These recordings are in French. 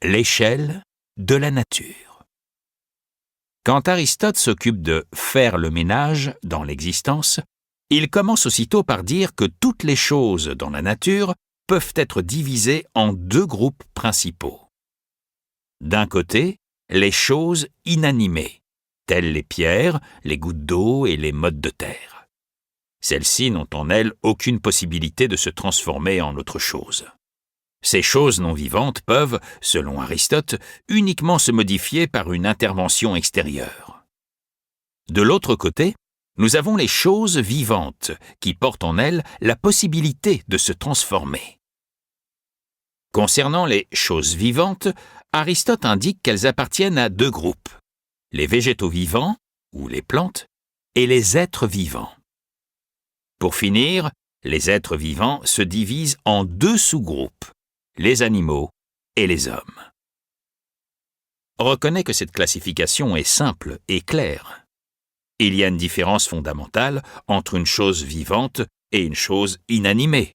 L'échelle de la nature. Quand Aristote s'occupe de faire le ménage dans l'existence, il commence aussitôt par dire que toutes les choses dans la nature peuvent être divisées en deux groupes principaux. D'un côté, les choses inanimées, telles les pierres, les gouttes d'eau et les mottes de terre. Celles-ci n'ont en elles aucune possibilité de se transformer en autre chose. Ces choses non vivantes peuvent, selon Aristote, uniquement se modifier par une intervention extérieure. De l'autre côté, nous avons les choses vivantes qui portent en elles la possibilité de se transformer. Concernant les choses vivantes, Aristote indique qu'elles appartiennent à deux groupes, les végétaux vivants, ou les plantes, et les êtres vivants. Pour finir, les êtres vivants se divisent en deux sous-groupes, les animaux et les hommes. Reconnais que cette classification est simple et claire. Il y a une différence fondamentale entre une chose vivante et une chose inanimée,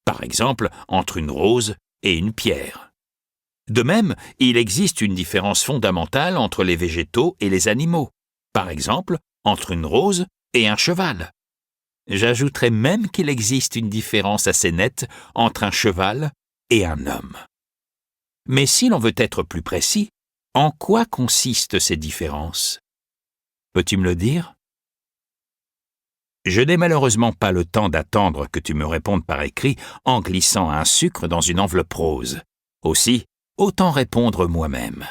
par exemple entre une rose et une pierre. De même, il existe une différence fondamentale entre les végétaux et les animaux, par exemple entre une rose et un cheval. J'ajouterais même qu'il existe une différence assez nette entre un cheval et un homme. Mais si l'on veut être plus précis, en quoi consistent ces différences? Peux-tu me le dire? Je n'ai malheureusement pas le temps d'attendre que tu me répondes par écrit en glissant un sucre dans une enveloppe rose. Aussi, autant répondre moi-même.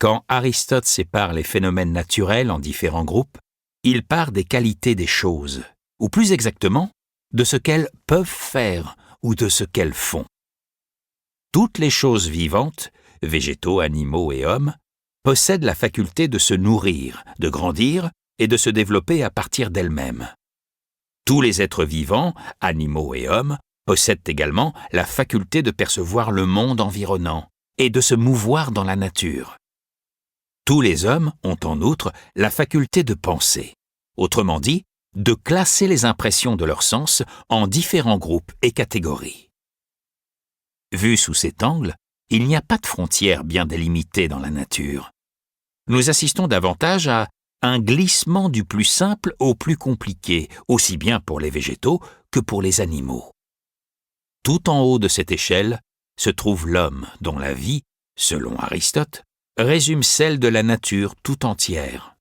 Quand Aristote sépare les phénomènes naturels en différents groupes, il part des qualités des choses, ou plus exactement, de ce qu'elles peuvent faire ou de ce qu'elles font. Toutes les choses vivantes, végétaux, animaux et hommes, possèdent la faculté de se nourrir, de grandir et de se développer à partir d'elles-mêmes. Tous les êtres vivants, animaux et hommes, possèdent également la faculté de percevoir le monde environnant et de se mouvoir dans la nature. Tous les hommes ont en outre la faculté de penser, autrement dit, de classer les impressions de leurs sens en différents groupes et catégories. Vu sous cet angle, il n'y a pas de frontières bien délimitées dans la nature. Nous assistons davantage à un glissement du plus simple au plus compliqué, aussi bien pour les végétaux que pour les animaux. Tout en haut de cette échelle se trouve l'homme dont la vie, selon Aristote, résume celle de la nature tout entière.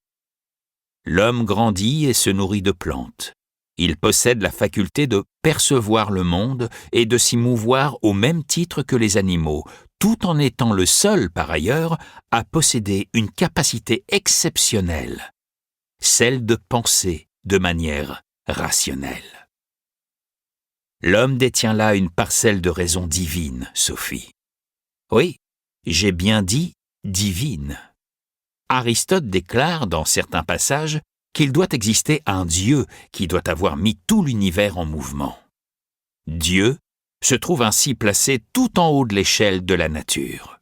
L'homme grandit et se nourrit de plantes. Il possède la faculté de percevoir le monde et de s'y mouvoir au même titre que les animaux, tout en étant le seul, par ailleurs, à posséder une capacité exceptionnelle, celle de penser de manière rationnelle. L'homme détient là une parcelle de raison divine, Sophie. Oui, j'ai bien dit divine. Aristote déclare dans certains passages qu'il doit exister un Dieu qui doit avoir mis tout l'univers en mouvement. Dieu se trouve ainsi placé tout en haut de l'échelle de la nature.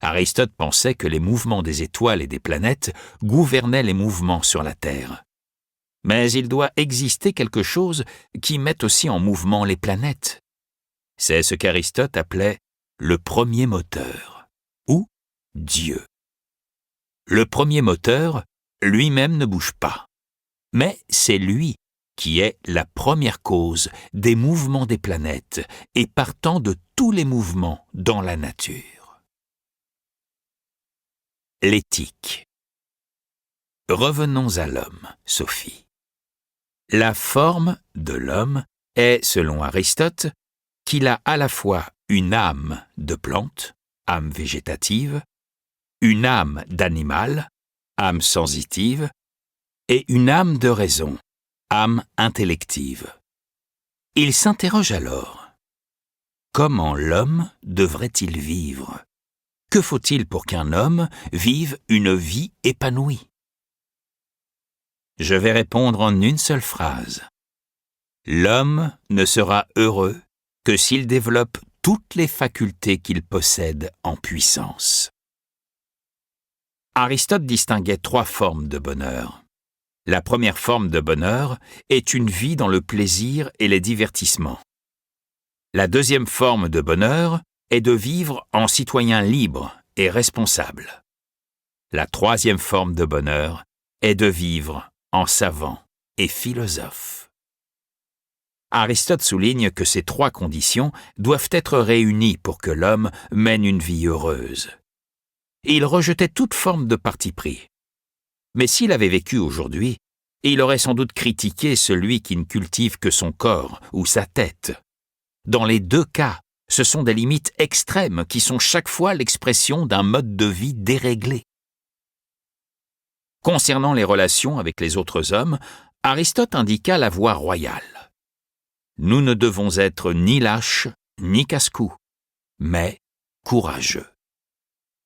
Aristote pensait que les mouvements des étoiles et des planètes gouvernaient les mouvements sur la Terre. Mais il doit exister quelque chose qui mette aussi en mouvement les planètes. C'est ce qu'Aristote appelait le premier moteur, ou Dieu. Le premier moteur, lui-même ne bouge pas, mais c'est lui qui est la première cause des mouvements des planètes et partant de tous les mouvements dans la nature. L'éthique. Revenons à l'homme, Sophie. La forme de l'homme est, selon Aristote, qu'il a à la fois une âme de plante, âme végétative, une âme d'animal, âme sensitive, et une âme de raison, âme intellective. Il s'interroge alors. Comment l'homme devrait-il vivre? Que faut-il pour qu'un homme vive une vie épanouie? Je vais répondre en une seule phrase. L'homme ne sera heureux que s'il développe toutes les facultés qu'il possède en puissance. Aristote distinguait 3 formes de bonheur. La première forme de bonheur est une vie dans le plaisir et les divertissements. La deuxième forme de bonheur est de vivre en citoyen libre et responsable. La troisième forme de bonheur est de vivre en savant et philosophe. Aristote souligne que ces trois conditions doivent être réunies pour que l'homme mène une vie heureuse. Il rejetait toute forme de parti pris. Mais s'il avait vécu aujourd'hui, il aurait sans doute critiqué celui qui ne cultive que son corps ou sa tête. Dans les deux cas, ce sont des limites extrêmes qui sont chaque fois l'expression d'un mode de vie déréglé. Concernant les relations avec les autres hommes, Aristote indiqua la voie royale. Nous ne devons être ni lâches ni casse-cou, mais courageux.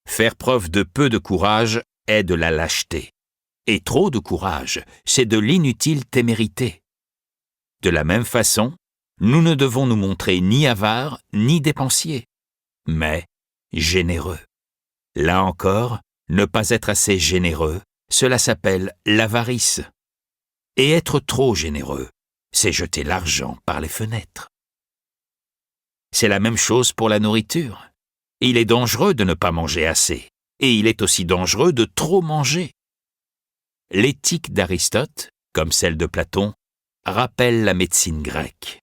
Faire preuve de peu de courage est de la lâcheté, et trop de courage, c'est de l'inutile témérité. De la même façon, nous ne devons nous montrer ni avares ni dépensiers, mais généreux. Là encore, ne pas être assez généreux, cela s'appelle l'avarice. Et être trop généreux, c'est jeter l'argent par les fenêtres. C'est la même chose pour la nourriture. Il est dangereux de ne pas manger assez, et il est aussi dangereux de trop manger. L'éthique d'Aristote, comme celle de Platon, rappelle la médecine grecque.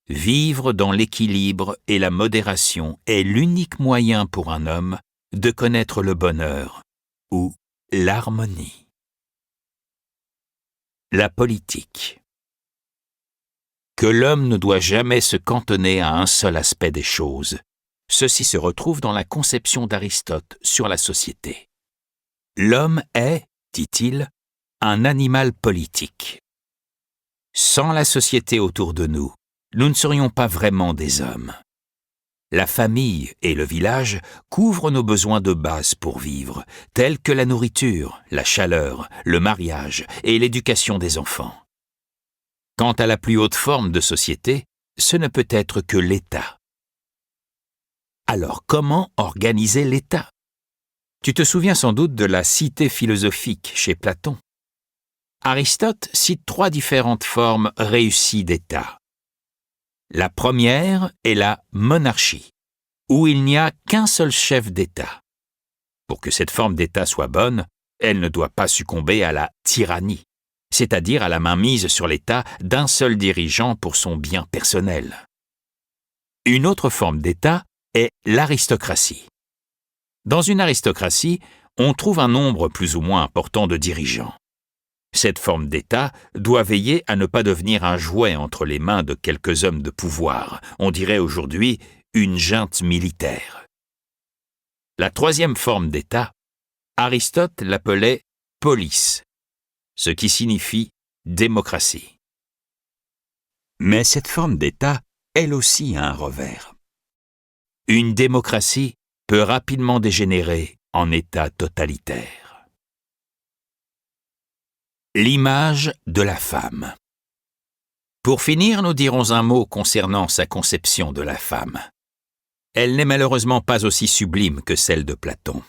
Vivre dans l'équilibre et la modération est l'unique moyen pour un homme de connaître le bonheur ou l'harmonie. La politique. Que l'homme ne doit jamais se cantonner à un seul aspect des choses. Ceci se retrouve dans la conception d'Aristote sur la société. L'homme est, dit-il, un animal politique. Sans la société autour de nous, nous ne serions pas vraiment des hommes. La famille et le village couvrent nos besoins de base pour vivre, tels que la nourriture, la chaleur, le mariage et l'éducation des enfants. Quant à la plus haute forme de société, ce ne peut être que l'État. Alors comment organiser l'État? Tu te souviens sans doute de la cité philosophique chez Platon. Aristote cite trois différentes formes réussies d'État. La première est la monarchie, où il n'y a qu'un seul chef d'État. Pour que cette forme d'État soit bonne, elle ne doit pas succomber à la tyrannie, c'est-à-dire à la mainmise sur l'État d'un seul dirigeant pour son bien personnel. Une autre forme d'État est l'aristocratie. Dans une aristocratie, on trouve un nombre plus ou moins important de dirigeants. Cette forme d'État doit veiller à ne pas devenir un jouet entre les mains de quelques hommes de pouvoir, on dirait aujourd'hui une junte militaire. La troisième forme d'État, Aristote l'appelait polis, ce qui signifie démocratie. Mais cette forme d'État, elle aussi a un revers. Une démocratie peut rapidement dégénérer en État totalitaire. L'image de la femme. Pour finir, nous dirons un mot concernant sa conception de la femme. Elle n'est malheureusement pas aussi sublime que celle de Platon.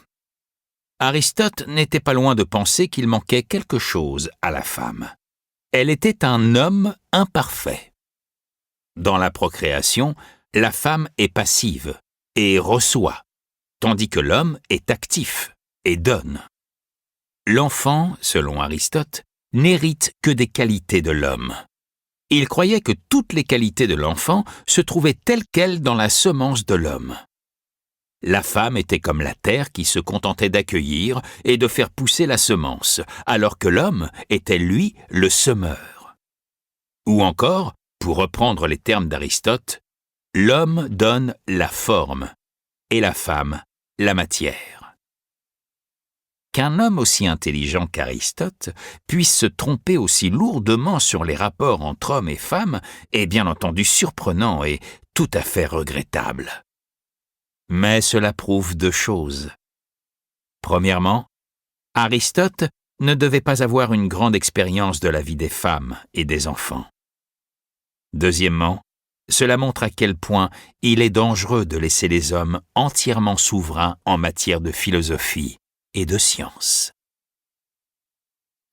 Aristote n'était pas loin de penser qu'il manquait quelque chose à la femme. Elle était un homme imparfait. Dans la procréation, la femme est passive et reçoit, tandis que l'homme est actif et donne. L'enfant, selon Aristote, n'hérite que des qualités de l'homme. Il croyait que toutes les qualités de l'enfant se trouvaient telles quelles dans la semence de l'homme. La femme était comme la terre qui se contentait d'accueillir et de faire pousser la semence, alors que l'homme était, lui, le semeur. Ou encore, pour reprendre les termes d'Aristote, l'homme donne la forme et la femme la matière. Qu'un homme aussi intelligent qu'Aristote puisse se tromper aussi lourdement sur les rapports entre hommes et femmes est bien entendu surprenant et tout à fait regrettable. Mais cela prouve deux choses. Premièrement, Aristote ne devait pas avoir une grande expérience de la vie des femmes et des enfants. Deuxièmement, cela montre à quel point il est dangereux de laisser les hommes entièrement souverains en matière de philosophie et de science.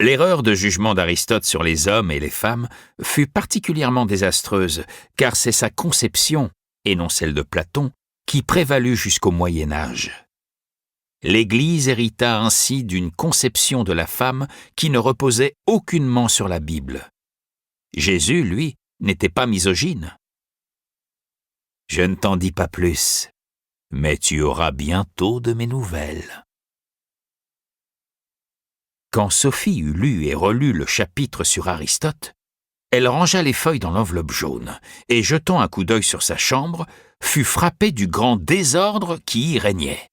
L'erreur de jugement d'Aristote sur les hommes et les femmes fut particulièrement désastreuse, car c'est sa conception, et non celle de Platon, qui prévalut jusqu'au Moyen Âge. L'Église hérita ainsi d'une conception de la femme qui ne reposait aucunement sur la Bible. Jésus, lui, n'était pas misogyne. Je ne t'en dis pas plus, mais tu auras bientôt de mes nouvelles. Quand Sophie eut lu et relu le chapitre sur Aristote, elle rangea les feuilles dans l'enveloppe jaune et, jetant un coup d'œil sur sa chambre, fut frappée du grand désordre qui y régnait.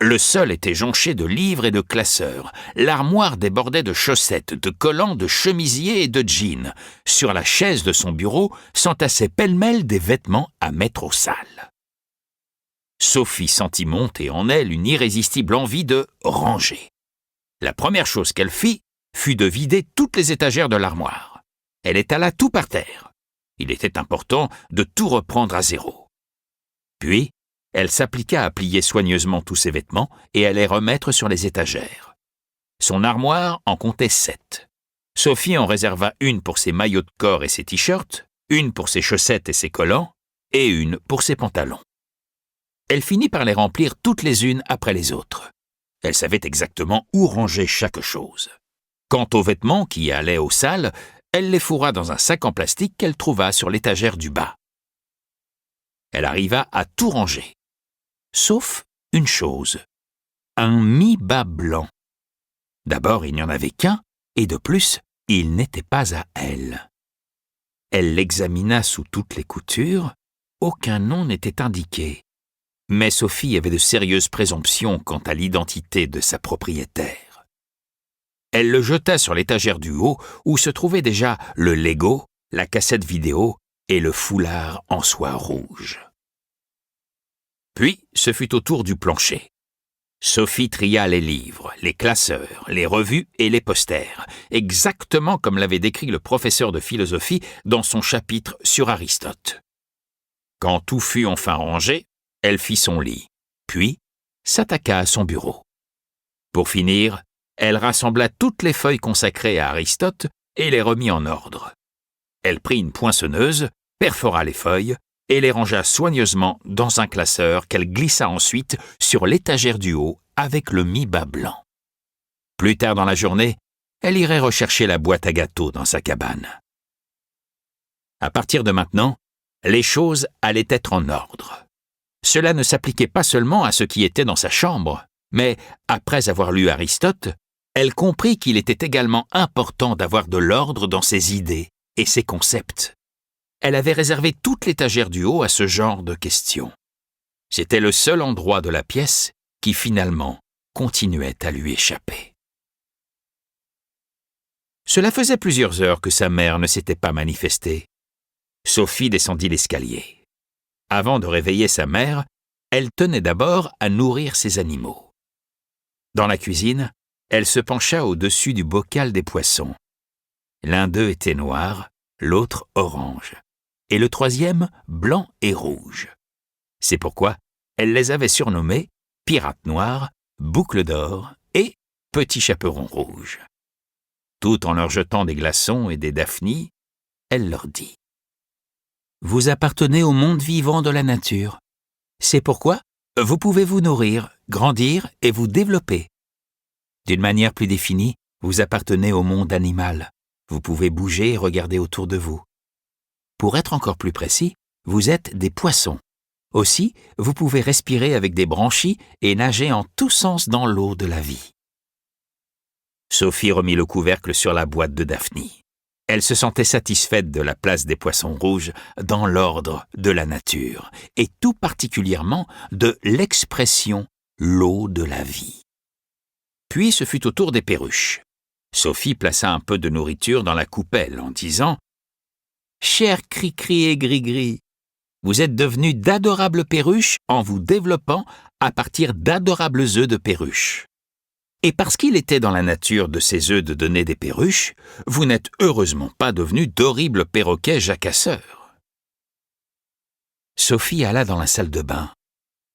Le sol était jonché de livres et de classeurs, l'armoire débordait de chaussettes, de collants, de chemisiers et de jeans. Sur la chaise de son bureau s'entassaient pêle-mêle des vêtements à mettre au sale. Sophie sentit monter en elle une irrésistible envie de ranger. La première chose qu'elle fit fut de vider toutes les étagères de l'armoire. Elle étala tout par terre. Il était important de tout reprendre à zéro. Puis, elle s'appliqua à plier soigneusement tous ses vêtements et à les remettre sur les étagères. Son armoire en comptait 7. Sophie en réserva une pour ses maillots de corps et ses t-shirts, une pour ses chaussettes et ses collants, et une pour ses pantalons. Elle finit par les remplir toutes les unes après les autres. Elle savait exactement où ranger chaque chose. Quant aux vêtements qui allaient aux salles, elle les fourra dans un sac en plastique qu'elle trouva sur l'étagère du bas. Elle arriva à tout ranger. Sauf une chose, un mi-bas blanc. D'abord, il n'y en avait qu'un, et de plus, il n'était pas à elle. Elle l'examina sous toutes les coutures, aucun nom n'était indiqué. Mais Sophie avait de sérieuses présomptions quant à l'identité de sa propriétaire. Elle le jeta sur l'étagère du haut, où se trouvaient déjà le Lego, la cassette vidéo et le foulard en soie rouge. Puis, ce fut au tour du plancher. Sophie tria les livres, les classeurs, les revues et les posters, exactement comme l'avait décrit le professeur de philosophie dans son chapitre sur Aristote. Quand tout fut enfin rangé, elle fit son lit, puis s'attaqua à son bureau. Pour finir, elle rassembla toutes les feuilles consacrées à Aristote et les remit en ordre. Elle prit une poinçonneuse, perfora les feuilles, et les rangea soigneusement dans un classeur qu'elle glissa ensuite sur l'étagère du haut avec le mi-bas blanc. Plus tard dans la journée, elle irait rechercher la boîte à gâteaux dans sa cabane. À partir de maintenant, les choses allaient être en ordre. Cela ne s'appliquait pas seulement à ce qui était dans sa chambre, mais, après avoir lu Aristote, elle comprit qu'il était également important d'avoir de l'ordre dans ses idées et ses concepts. Elle avait réservé toute l'étagère du haut à ce genre de questions. C'était le seul endroit de la pièce qui, finalement, continuait à lui échapper. Cela faisait plusieurs heures que sa mère ne s'était pas manifestée. Sophie descendit l'escalier. Avant de réveiller sa mère, elle tenait d'abord à nourrir ses animaux. Dans la cuisine, elle se pencha au-dessus du bocal des poissons. L'un d'eux était noir, l'autre orange, et le troisième blanc et rouge. C'est pourquoi elle les avait surnommés Pirate Noir, Boucle d'Or et Petit Chaperon Rouge. Tout en leur jetant des glaçons et des daphnies, elle leur dit : « Vous appartenez au monde vivant de la nature. C'est pourquoi vous pouvez vous nourrir, grandir et vous développer. D'une manière plus définie, vous appartenez au monde animal. Vous pouvez bouger et regarder autour de vous. Pour être encore plus précis, vous êtes des poissons. Aussi, vous pouvez respirer avec des branchies et nager en tous sens dans l'eau de la vie. » Sophie remit le couvercle sur la boîte de Daphnie. Elle se sentait satisfaite de la place des poissons rouges dans l'ordre de la nature, et tout particulièrement de l'expression « l'eau de la vie ». Puis ce fut au tour des perruches. Sophie plaça un peu de nourriture dans la coupelle en disant : « Cher Cri-Cri et Gris-Gris, vous êtes devenus d'adorables perruches en vous développant à partir d'adorables œufs de perruches. Et parce qu'il était dans la nature de ces œufs de donner des perruches, vous n'êtes heureusement pas devenus d'horribles perroquets jacasseurs. » Sophie alla dans la salle de bain.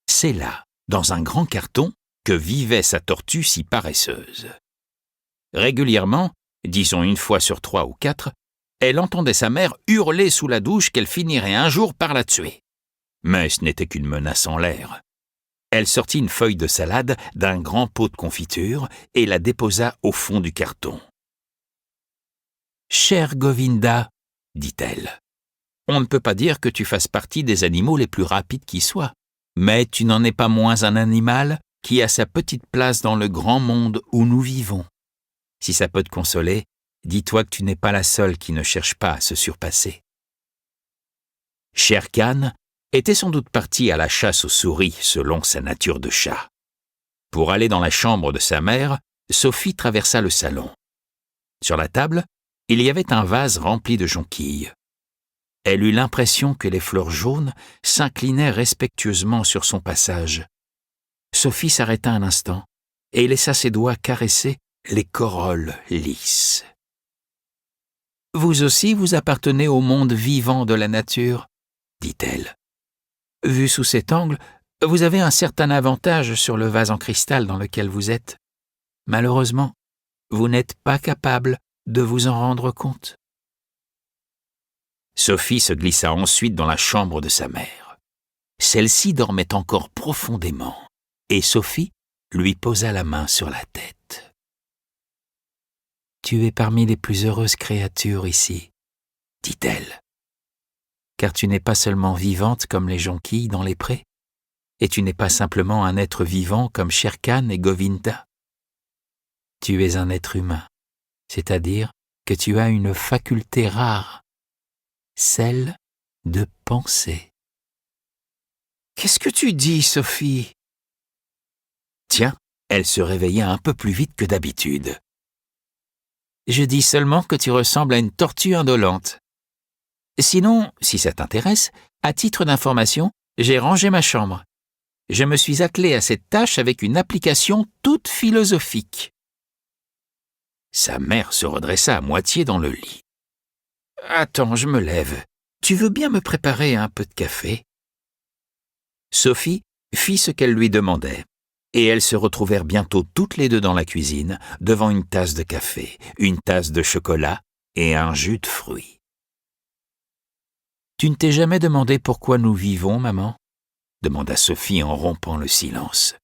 C'est là, dans un grand carton, que vivait sa tortue si paresseuse. Régulièrement, disons une fois sur 3 ou 4, elle entendait sa mère hurler sous la douche qu'elle finirait un jour par la tuer. Mais ce n'était qu'une menace en l'air. Elle sortit une feuille de salade d'un grand pot de confiture et la déposa au fond du carton. « Chère Govinda, dit-elle, on ne peut pas dire que tu fasses partie des animaux les plus rapides qui soient, mais tu n'en es pas moins un animal qui a sa petite place dans le grand monde où nous vivons. Si ça peut te consoler, dis-toi que tu n'es pas la seule qui ne cherche pas à se surpasser. » Shere Khan était sans doute parti à la chasse aux souris selon sa nature de chat. Pour aller dans la chambre de sa mère, Sophie traversa le salon. Sur la table, il y avait un vase rempli de jonquilles. Elle eut l'impression que les fleurs jaunes s'inclinaient respectueusement sur son passage. Sophie s'arrêta un instant et laissa ses doigts caresser les corolles lisses. « Vous aussi, vous appartenez au monde vivant de la nature, » dit-elle. « Vu sous cet angle, vous avez un certain avantage sur le vase en cristal dans lequel vous êtes. Malheureusement, vous n'êtes pas capable de vous en rendre compte. » Sophie se glissa ensuite dans la chambre de sa mère. Celle-ci dormait encore profondément, et Sophie lui posa la main sur la tête. « Tu es parmi les plus heureuses créatures ici, » dit-elle. « Car tu n'es pas seulement vivante comme les jonquilles dans les prés, et tu n'es pas simplement un être vivant comme Shere Khan et Govinda. Tu es un être humain, c'est-à-dire que tu as une faculté rare, celle de penser. »« Qu'est-ce que tu dis, Sophie ?» Tiens, elle se réveilla un peu plus vite que d'habitude. « Je dis seulement que tu ressembles à une tortue indolente. Sinon, si ça t'intéresse, à titre d'information, j'ai rangé ma chambre. Je me suis attelé à cette tâche avec une application toute philosophique. » Sa mère se redressa à moitié dans le lit. « Attends, je me lève. Tu veux bien me préparer un peu de café ?» Sophie fit ce qu'elle lui demandait, et elles se retrouvèrent bientôt toutes les deux dans la cuisine, devant une tasse de café, une tasse de chocolat et un jus de fruits. « Tu ne t'es jamais demandé pourquoi nous vivons, maman ?» demanda Sophie en rompant le silence.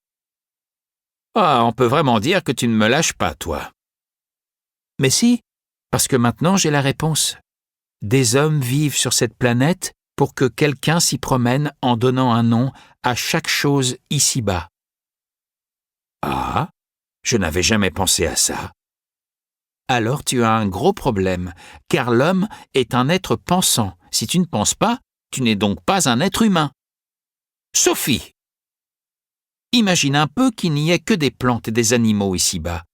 « Ah, on peut vraiment dire que tu ne me lâches pas, toi. » « Mais si, parce que maintenant j'ai la réponse. Des hommes vivent sur cette planète pour que quelqu'un s'y promène en donnant un nom à chaque chose ici-bas. » « Ah, je n'avais jamais pensé à ça. » « Alors tu as un gros problème, car l'homme est un être pensant. Si tu ne penses pas, tu n'es donc pas un être humain. » « Sophie, imagine un peu qu'il n'y ait que des plantes et des animaux ici-bas.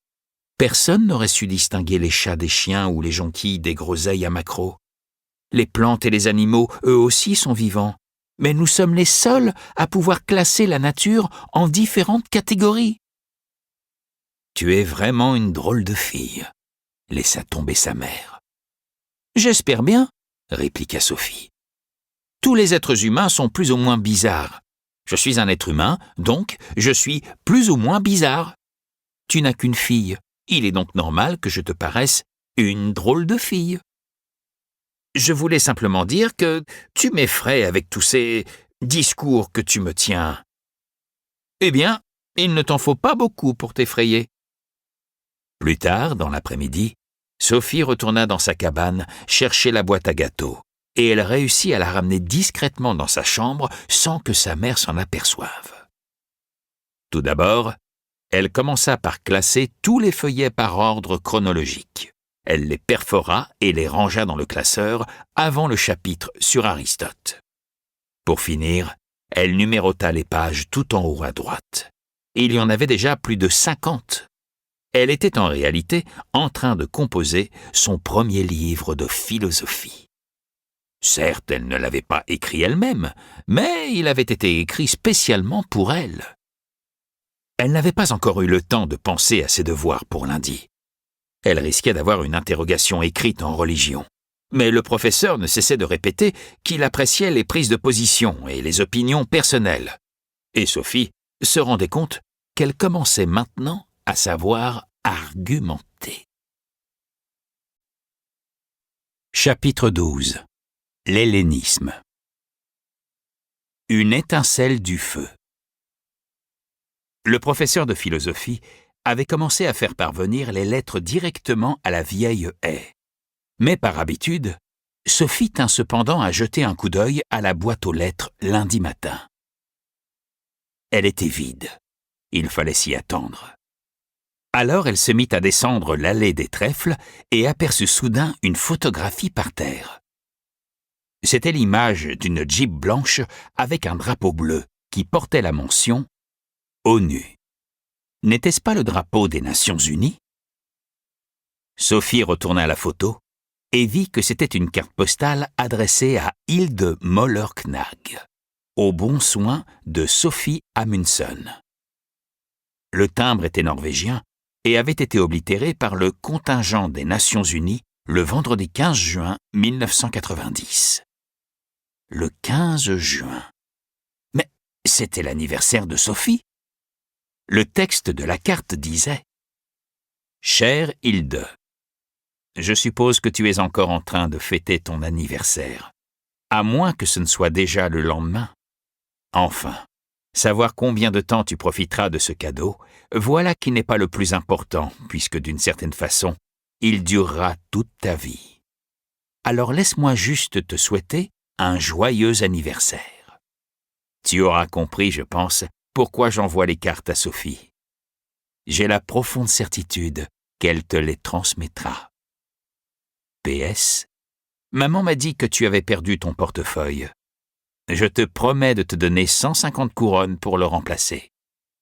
Personne n'aurait su distinguer les chats des chiens ou les jonquilles des groseilles à maquereaux. Les plantes et les animaux, eux aussi, sont vivants, mais nous sommes les seuls à pouvoir classer la nature en différentes catégories. »« Tu es vraiment une drôle de fille, » laissa tomber sa mère. « J'espère bien, » répliqua Sophie. « Tous les êtres humains sont plus ou moins bizarres. Je suis un être humain, donc je suis plus ou moins bizarre. Tu n'as qu'une fille. Il est donc normal que je te paraisse une drôle de fille. Je voulais simplement dire que tu m'effraies avec tous ces discours que tu me tiens. Eh bien, il ne t'en faut pas beaucoup pour t'effrayer. » Plus tard, dans l'après-midi, Sophie retourna dans sa cabane chercher la boîte à gâteaux, et elle réussit à la ramener discrètement dans sa chambre sans que sa mère s'en aperçoive. Tout d'abord, elle commença par classer tous les feuillets par ordre chronologique. Elle les perfora et les rangea dans le classeur avant le chapitre sur Aristote. Pour finir, elle numérota les pages tout en haut à droite. Il y en avait déjà plus de 50. Elle était en réalité en train de composer son premier livre de philosophie. Certes, elle ne l'avait pas écrit elle-même, mais il avait été écrit spécialement pour elle. Elle n'avait pas encore eu le temps de penser à ses devoirs pour lundi. Elle risquait d'avoir une interrogation écrite en religion. Mais le professeur ne cessait de répéter qu'il appréciait les prises de position et les opinions personnelles. Et Sophie se rendait compte qu'elle commençait maintenant à savoir argumenter. Chapitre 12. L'hellénisme. Une étincelle du feu. Le professeur de philosophie avait commencé à faire parvenir les lettres directement à la vieille haie. Mais par habitude, Sophie tint cependant à jeter un coup d'œil à la boîte aux lettres lundi matin. Elle était vide. Il fallait s'y attendre. Alors elle se mit à descendre l'allée des trèfles et aperçut soudain une photographie par terre. C'était l'image d'une Jeep blanche avec un drapeau bleu qui portait la mention « ONU ». N'était-ce pas le drapeau des Nations Unies? Sophie retourna la photo et vit que c'était une carte postale adressée à Hilde Moller-Knag, au bon soin de Sophie Amundsen. Le timbre était norvégien et avait été oblitéré par le contingent des Nations Unies le vendredi 15 juin 1990. Le 15 juin. Mais c'était l'anniversaire de Sophie. Le texte de la carte disait « Chère Hilde, je suppose que tu es encore en train de fêter ton anniversaire, à moins que ce ne soit déjà le lendemain. Enfin, savoir combien de temps tu profiteras de ce cadeau, voilà qui n'est pas le plus important, puisque d'une certaine façon, il durera toute ta vie. Alors laisse-moi juste te souhaiter un joyeux anniversaire. Tu auras compris, je pense, pourquoi j'envoie les cartes à Sophie. J'ai la profonde certitude qu'elle te les transmettra. PS. Maman m'a dit que tu avais perdu ton portefeuille. Je te promets de te donner 150 couronnes pour le remplacer.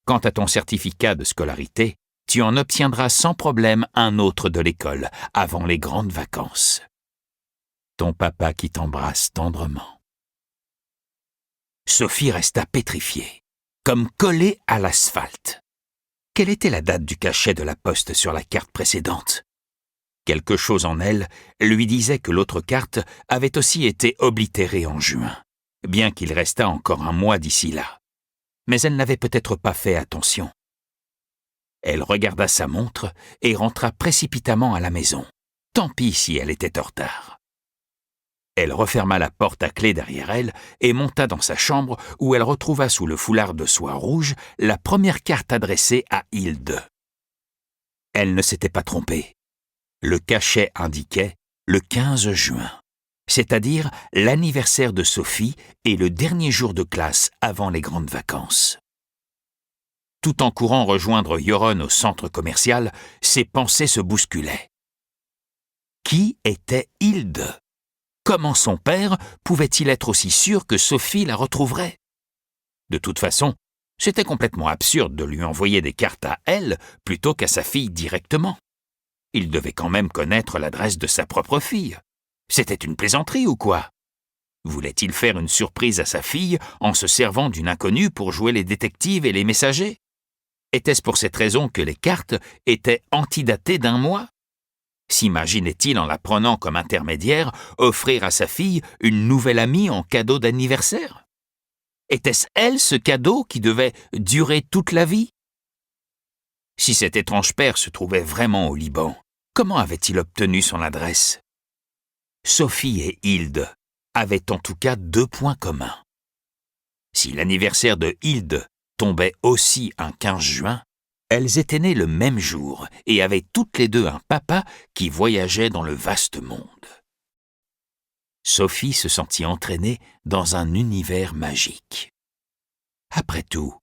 Quant à ton certificat de scolarité, tu en obtiendras sans problème un autre de l'école, avant les grandes vacances. Ton papa qui t'embrasse tendrement. Sophie resta pétrifiée, comme collée à l'asphalte. Quelle était la date du cachet de la poste sur la carte précédente? Quelque chose en elle lui disait que l'autre carte avait aussi été oblitérée en juin, bien qu'il restât encore un mois d'ici là. Mais elle n'avait peut-être pas fait attention. Elle regarda sa montre et rentra précipitamment à la maison. Tant pis si elle était en retard. Elle referma la porte à clé derrière elle et monta dans sa chambre où elle retrouva sous le foulard de soie rouge la première carte adressée à Hilde. Elle ne s'était pas trompée. Le cachet indiquait le 15 juin, c'est-à-dire l'anniversaire de Sophie et le dernier jour de classe avant les grandes vacances. Tout en courant rejoindre Joron au centre commercial, ses pensées se bousculaient. Qui était Hilde? Comment son père pouvait-il être aussi sûr que Sophie la retrouverait? De toute façon, c'était complètement absurde de lui envoyer des cartes à elle plutôt qu'à sa fille directement. Il devait quand même connaître l'adresse de sa propre fille. C'était une plaisanterie ou quoi? Voulait-il faire une surprise à sa fille en se servant d'une inconnue pour jouer les détectives et les messagers? Était-ce pour cette raison que les cartes étaient antidatées d'un mois? S'imaginait-il en la prenant comme intermédiaire offrir à sa fille une nouvelle amie en cadeau d'anniversaire? Était-ce elle ce cadeau qui devait durer toute la vie? Si cet étrange père se trouvait vraiment au Liban, comment avait-il obtenu son adresse? Sophie et Hilde avaient en tout cas 2 points communs. Si l'anniversaire de Hilde tombait aussi un 15 juin, elles étaient nées le même jour et avaient toutes les deux un papa qui voyageait dans le vaste monde. Sophie se sentit entraînée dans un univers magique. Après tout,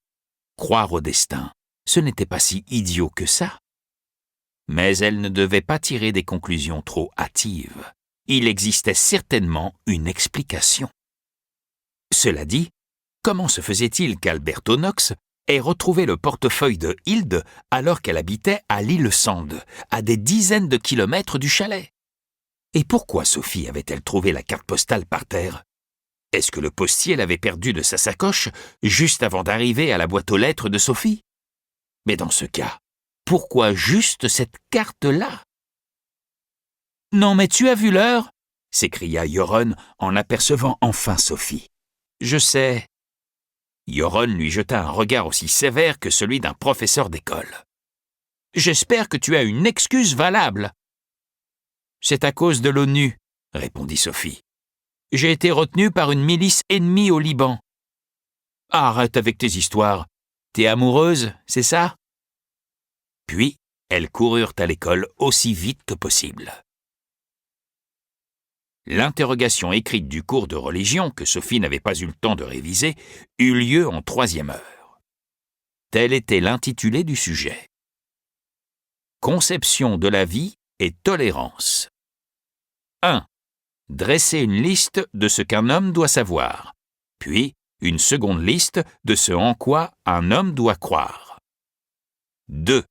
croire au destin, ce n'était pas si idiot que ça. Mais elle ne devait pas tirer des conclusions trop hâtives. Il existait certainement une explication. Cela dit, comment se faisait-il qu'Alberto Knox ait retrouvé le portefeuille de Hilde alors qu'elle habitait à l'île Sand, à des dizaines de kilomètres du chalet? Et pourquoi Sophie avait-elle trouvé la carte postale par terre? Est-ce que le postier l'avait perdue de sa sacoche juste avant d'arriver à la boîte aux lettres de Sophie? Mais dans ce cas, pourquoi juste cette carte-là? « Non, mais tu as vu l'heure » s'écria Joron en apercevant enfin Sophie. « Je sais. » Joron lui jeta un regard aussi sévère que celui d'un professeur d'école. « J'espère que tu as une excuse valable. »« C'est à cause de l'ONU, » répondit Sophie. « J'ai été retenue par une milice ennemie au Liban. Arrête avec tes histoires. T'es amoureuse, c'est ça? Puis, elles coururent à l'école aussi vite que possible. L'interrogation écrite du cours de religion, que Sophie n'avait pas eu le temps de réviser, eut lieu en 3e heure. Tel était l'intitulé du sujet. Conception de la vie et tolérance. 1. Dresser une liste de ce qu'un homme doit savoir, puis une seconde liste de ce en quoi un homme doit croire. 2.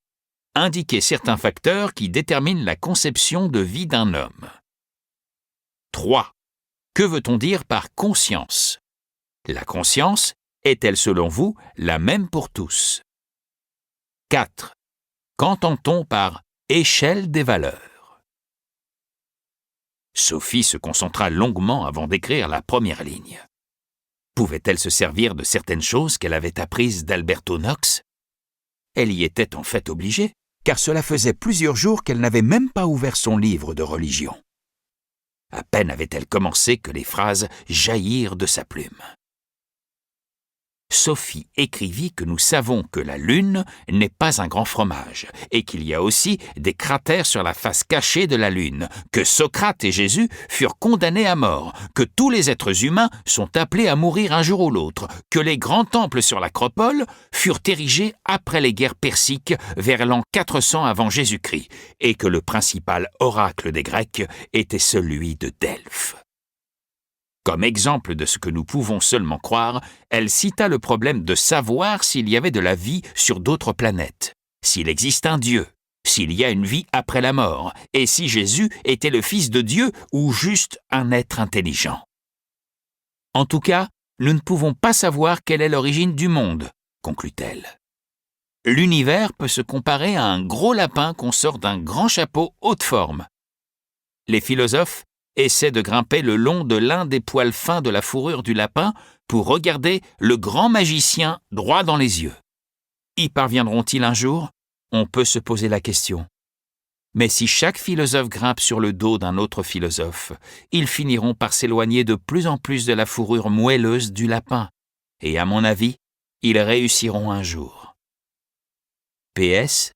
Indiquer certains facteurs qui déterminent la conception de vie d'un homme. 3. Que veut-on dire par conscience? La conscience est-elle selon vous la même pour tous? 4. Qu'entend-on par échelle des valeurs? Sophie se concentra longuement avant d'écrire la première ligne. Pouvait-elle se servir de certaines choses qu'elle avait apprises d'Alberto Knox? Elle y était en fait obligée, car cela faisait plusieurs jours qu'elle n'avait même pas ouvert son livre de religion. À peine avait-elle commencé que les phrases jaillirent de sa plume. Sophie écrivit que nous savons que la Lune n'est pas un grand fromage et qu'il y a aussi des cratères sur la face cachée de la Lune, que Socrate et Jésus furent condamnés à mort, que tous les êtres humains sont appelés à mourir un jour ou l'autre, que les grands temples sur l'Acropole furent érigés après les guerres persiques vers l'an 400 avant Jésus-Christ et que le principal oracle des Grecs était celui de Delphes. Comme exemple de ce que nous pouvons seulement croire, elle cita le problème de savoir s'il y avait de la vie sur d'autres planètes, s'il existe un Dieu, s'il y a une vie après la mort, et si Jésus était le Fils de Dieu ou juste un être intelligent. En tout cas, nous ne pouvons pas savoir quelle est l'origine du monde, conclut-elle. L'univers peut se comparer à un gros lapin qu'on sort d'un grand chapeau haute forme. Les philosophes essaie de grimper le long de l'un des poils fins de la fourrure du lapin pour regarder le grand magicien droit dans les yeux. Y parviendront-ils un jour? On peut se poser la question. Mais si chaque philosophe grimpe sur le dos d'un autre philosophe, ils finiront par s'éloigner de plus en plus de la fourrure moelleuse du lapin. Et à mon avis, ils réussiront un jour. PS.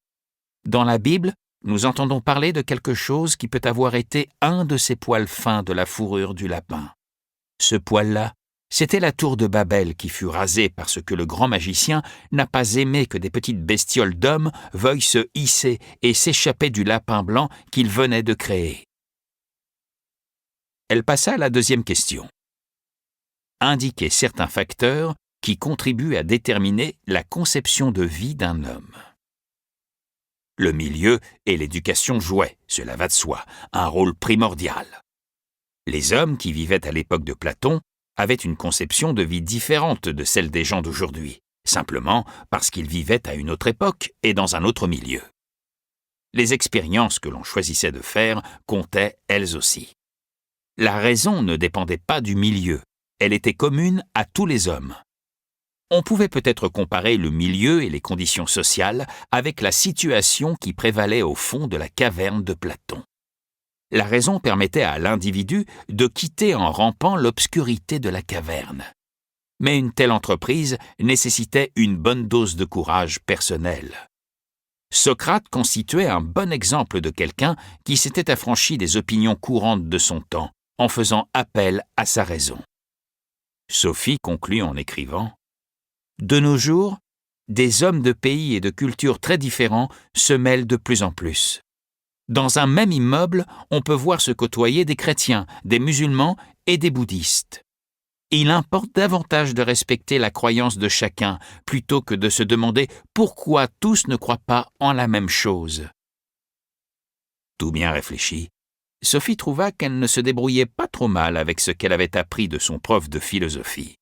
Dans la Bible, nous entendons parler de quelque chose qui peut avoir été un de ces poils fins de la fourrure du lapin. Ce poil-là, c'était la tour de Babel qui fut rasée parce que le grand magicien n'a pas aimé que des petites bestioles d'hommes veuillent se hisser et s'échapper du lapin blanc qu'il venait de créer. Elle passa à la deuxième question. Indiquer certains facteurs qui contribuent à déterminer la conception de vie d'un homme. Le milieu et l'éducation jouaient, cela va de soi, un rôle primordial. Les hommes qui vivaient à l'époque de Platon avaient une conception de vie différente de celle des gens d'aujourd'hui, simplement parce qu'ils vivaient à une autre époque et dans un autre milieu. Les expériences que l'on choisissait de faire comptaient elles aussi. La raison ne dépendait pas du milieu, elle était commune à tous les hommes. On pouvait peut-être comparer le milieu et les conditions sociales avec la situation qui prévalait au fond de la caverne de Platon. La raison permettait à l'individu de quitter en rampant l'obscurité de la caverne. Mais une telle entreprise nécessitait une bonne dose de courage personnel. Socrate constituait un bon exemple de quelqu'un qui s'était affranchi des opinions courantes de son temps, en faisant appel à sa raison. Sophie conclut en écrivant « De nos jours, des hommes de pays et de cultures très différents se mêlent de plus en plus. Dans un même immeuble, on peut voir se côtoyer des chrétiens, des musulmans et des bouddhistes. Il importe davantage de respecter la croyance de chacun plutôt que de se demander pourquoi tous ne croient pas en la même chose. » Tout bien réfléchi, Sophie trouva qu'elle ne se débrouillait pas trop mal avec ce qu'elle avait appris de son prof de philosophie.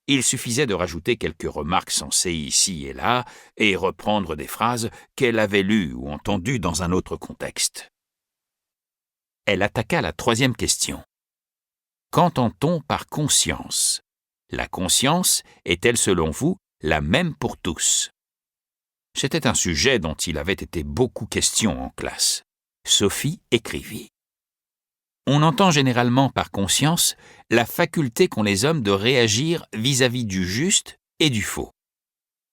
Il suffisait de rajouter quelques remarques sensées ici et là et reprendre des phrases qu'elle avait lues ou entendues dans un autre contexte. Elle attaqua la troisième question. Qu'entend-on par conscience? La conscience est-elle selon vous la même pour tous? C'était un sujet dont il avait été beaucoup question en classe. Sophie écrivit. On entend généralement par conscience la faculté qu'ont les hommes de réagir vis-à-vis du juste et du faux.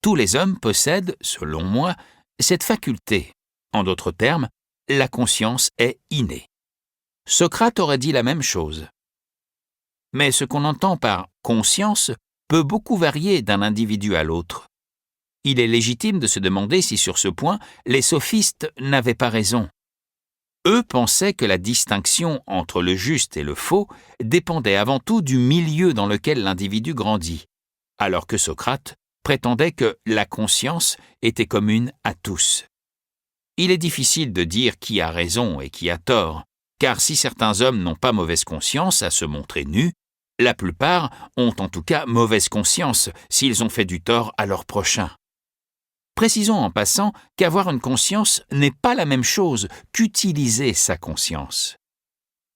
Tous les hommes possèdent, selon moi, cette faculté. En d'autres termes, la conscience est innée. Socrate aurait dit la même chose. Mais ce qu'on entend par conscience peut beaucoup varier d'un individu à l'autre. Il est légitime de se demander si sur ce point, les sophistes n'avaient pas raison. Eux pensaient que la distinction entre le juste et le faux dépendait avant tout du milieu dans lequel l'individu grandit, alors que Socrate prétendait que la conscience était commune à tous. Il est difficile de dire qui a raison et qui a tort, car si certains hommes n'ont pas mauvaise conscience à se montrer nus, la plupart ont en tout cas mauvaise conscience s'ils ont fait du tort à leur prochain. Précisons en passant qu'avoir une conscience n'est pas la même chose qu'utiliser sa conscience.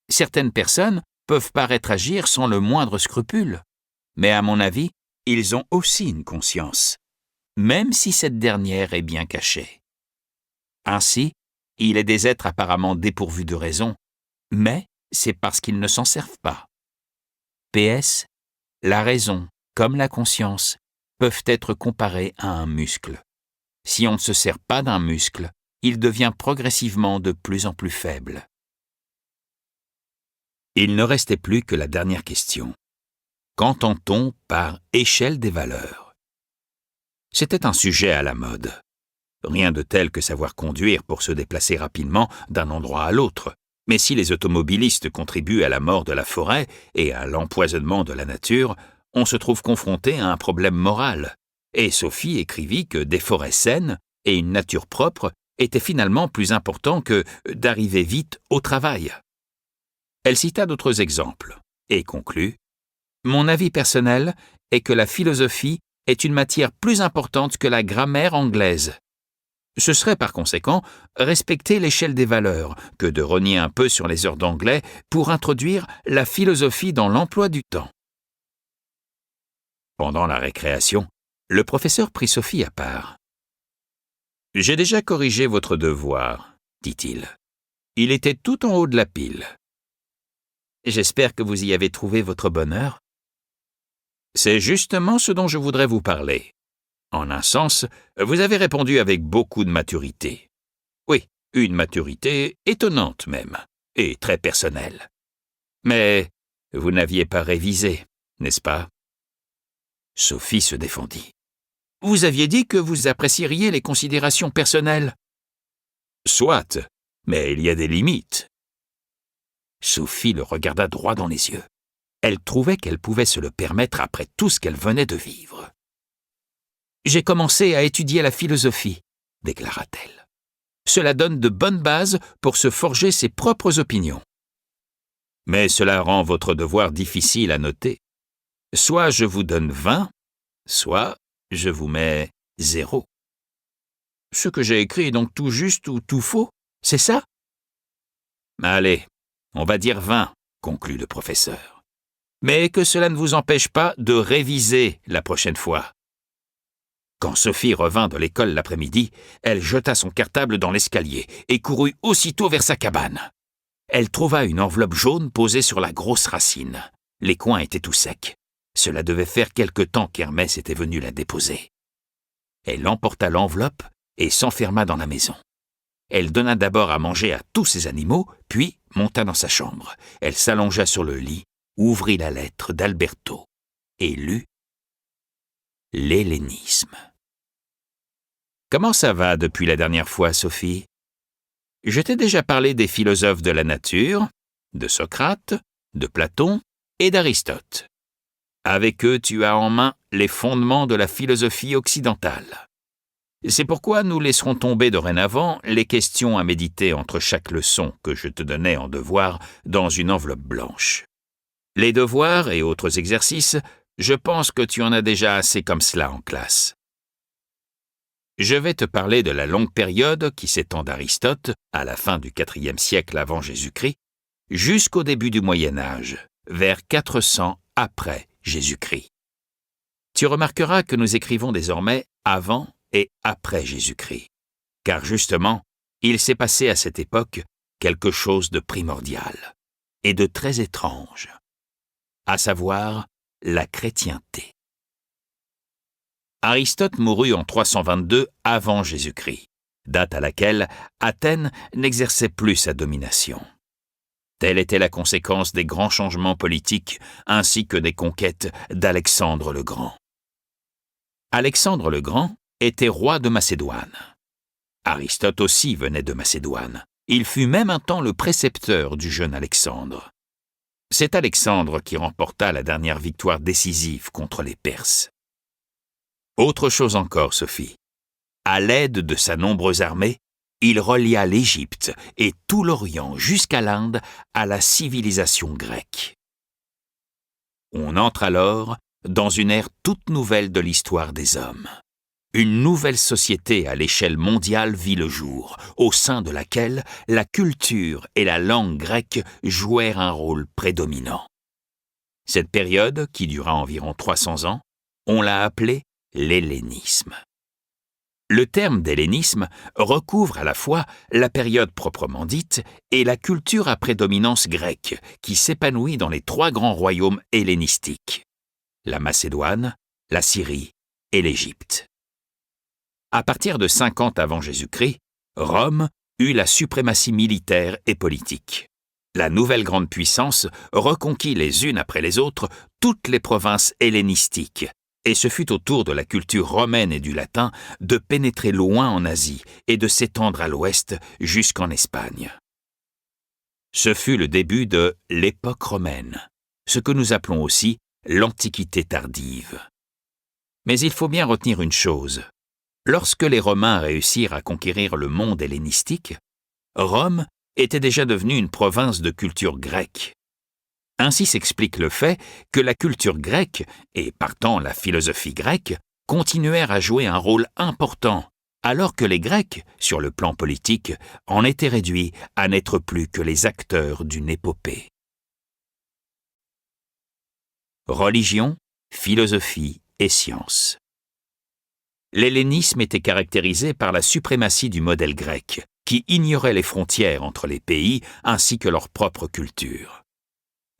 Certaines personnes peuvent paraître agir sans le moindre scrupule, mais à mon avis, ils ont aussi une conscience, même si cette dernière est bien cachée. Ainsi, il est des êtres apparemment dépourvus de raison, mais c'est parce qu'ils ne s'en servent pas. PS, la raison, comme la conscience, peuvent être comparées à un muscle. Si on ne se sert pas d'un muscle, il devient progressivement de plus en plus faible. Il ne restait plus que la dernière question. Qu'entend-on par échelle des valeurs? C'était un sujet à la mode. Rien de tel que savoir conduire pour se déplacer rapidement d'un endroit à l'autre. Mais si les automobilistes contribuent à la mort de la forêt et à l'empoisonnement de la nature, on se trouve confronté à un problème moral. Et Sophie écrivit que des forêts saines et une nature propre étaient finalement plus importants que d'arriver vite au travail. Elle cita d'autres exemples et conclut « Mon avis personnel est que la philosophie est une matière plus importante que la grammaire anglaise. Ce serait par conséquent respecter l'échelle des valeurs que de rogner un peu sur les heures d'anglais pour introduire la philosophie dans l'emploi du temps. » Pendant la récréation, le professeur prit Sophie à part. « J'ai déjà corrigé votre devoir, dit-il. Il était tout en haut de la pile. J'espère que vous y avez trouvé votre bonheur. C'est justement ce dont je voudrais vous parler. En un sens, vous avez répondu avec beaucoup de maturité. Oui, une maturité étonnante même, et très personnelle. Mais vous n'aviez pas révisé, n'est-ce pas? » Sophie se défendit. « Vous aviez dit que vous apprécieriez les considérations personnelles. » « Soit, mais il y a des limites. » Sophie le regarda droit dans les yeux. Elle trouvait qu'elle pouvait se le permettre après tout ce qu'elle venait de vivre. « J'ai commencé à étudier la philosophie, » déclara-t-elle. « Cela donne de bonnes bases pour se forger ses propres opinions. Mais cela rend votre devoir difficile à noter. Soit je vous donne 20, soit je vous mets 0. Ce que j'ai écrit est donc tout juste ou tout faux, c'est ça? Allez, on va dire 20, conclut le professeur. Mais que cela ne vous empêche pas de réviser la prochaine fois. Quand Sophie revint de l'école l'après-midi, elle jeta son cartable dans l'escalier et courut aussitôt vers sa cabane. Elle trouva une enveloppe jaune posée sur la grosse racine. Les coins étaient tout secs. Cela devait faire quelque temps qu'Hermès était venu la déposer. Elle emporta l'enveloppe et s'enferma dans la maison. Elle donna d'abord à manger à tous ses animaux, puis monta dans sa chambre. Elle s'allongea sur le lit, ouvrit la lettre d'Alberto et lut « L'hellénisme ». « Comment ça va depuis la dernière fois, Sophie? Je t'ai déjà parlé des philosophes de la nature, de Socrate, de Platon et d'Aristote. Avec eux, tu as en main les fondements de la philosophie occidentale. C'est pourquoi nous laisserons tomber dorénavant les questions à méditer entre chaque leçon que je te donnais en devoir dans une enveloppe blanche. Les devoirs et autres exercices, je pense que tu en as déjà assez comme cela en classe. Je vais te parler de la longue période qui s'étend d'Aristote, à la fin du IVe siècle avant Jésus-Christ, jusqu'au début du Moyen Âge, vers 400 après Jésus-Christ. Tu remarqueras que nous écrivons désormais avant et après Jésus-Christ, car justement, il s'est passé à cette époque quelque chose de primordial et de très étrange, à savoir la chrétienté. Aristote mourut en 322 avant Jésus-Christ, date à laquelle Athènes n'exerçait plus sa domination. Telle était la conséquence des grands changements politiques ainsi que des conquêtes d'Alexandre le Grand. Alexandre le Grand était roi de Macédoine. Aristote aussi venait de Macédoine. Il fut même un temps le précepteur du jeune Alexandre. C'est Alexandre qui remporta la dernière victoire décisive contre les Perses. Autre chose encore, Sophie. À l'aide de sa nombreuse armée, il relia l'Égypte et tout l'Orient jusqu'à l'Inde à la civilisation grecque. On entre alors dans une ère toute nouvelle de l'histoire des hommes. Une nouvelle société à l'échelle mondiale vit le jour, au sein de laquelle la culture et la langue grecque jouèrent un rôle prédominant. Cette période, qui dura environ 300 ans, on l'a appelée l'hellénisme. Le terme d'hellénisme recouvre à la fois la période proprement dite et la culture à prédominance grecque qui s'épanouit dans les 3 grands royaumes hellénistiques, la Macédoine, la Syrie et l'Égypte. À partir de 50 avant Jésus-Christ, Rome eut la suprématie militaire et politique. La nouvelle grande puissance reconquit les unes après les autres toutes les provinces hellénistiques, et ce fut au tour de la culture romaine et du latin de pénétrer loin en Asie et de s'étendre à l'ouest jusqu'en Espagne. Ce fut le début de l'époque romaine, ce que nous appelons aussi l'Antiquité tardive. Mais il faut bien retenir une chose. Lorsque les Romains réussirent à conquérir le monde hellénistique, Rome était déjà devenue une province de culture grecque. Ainsi s'explique le fait que la culture grecque, et partant la philosophie grecque, continuèrent à jouer un rôle important, alors que les Grecs, sur le plan politique, en étaient réduits à n'être plus que les acteurs d'une épopée. Religion, philosophie et science. L'hellénisme était caractérisé par la suprématie du modèle grec, qui ignorait les frontières entre les pays ainsi que leur propre culture.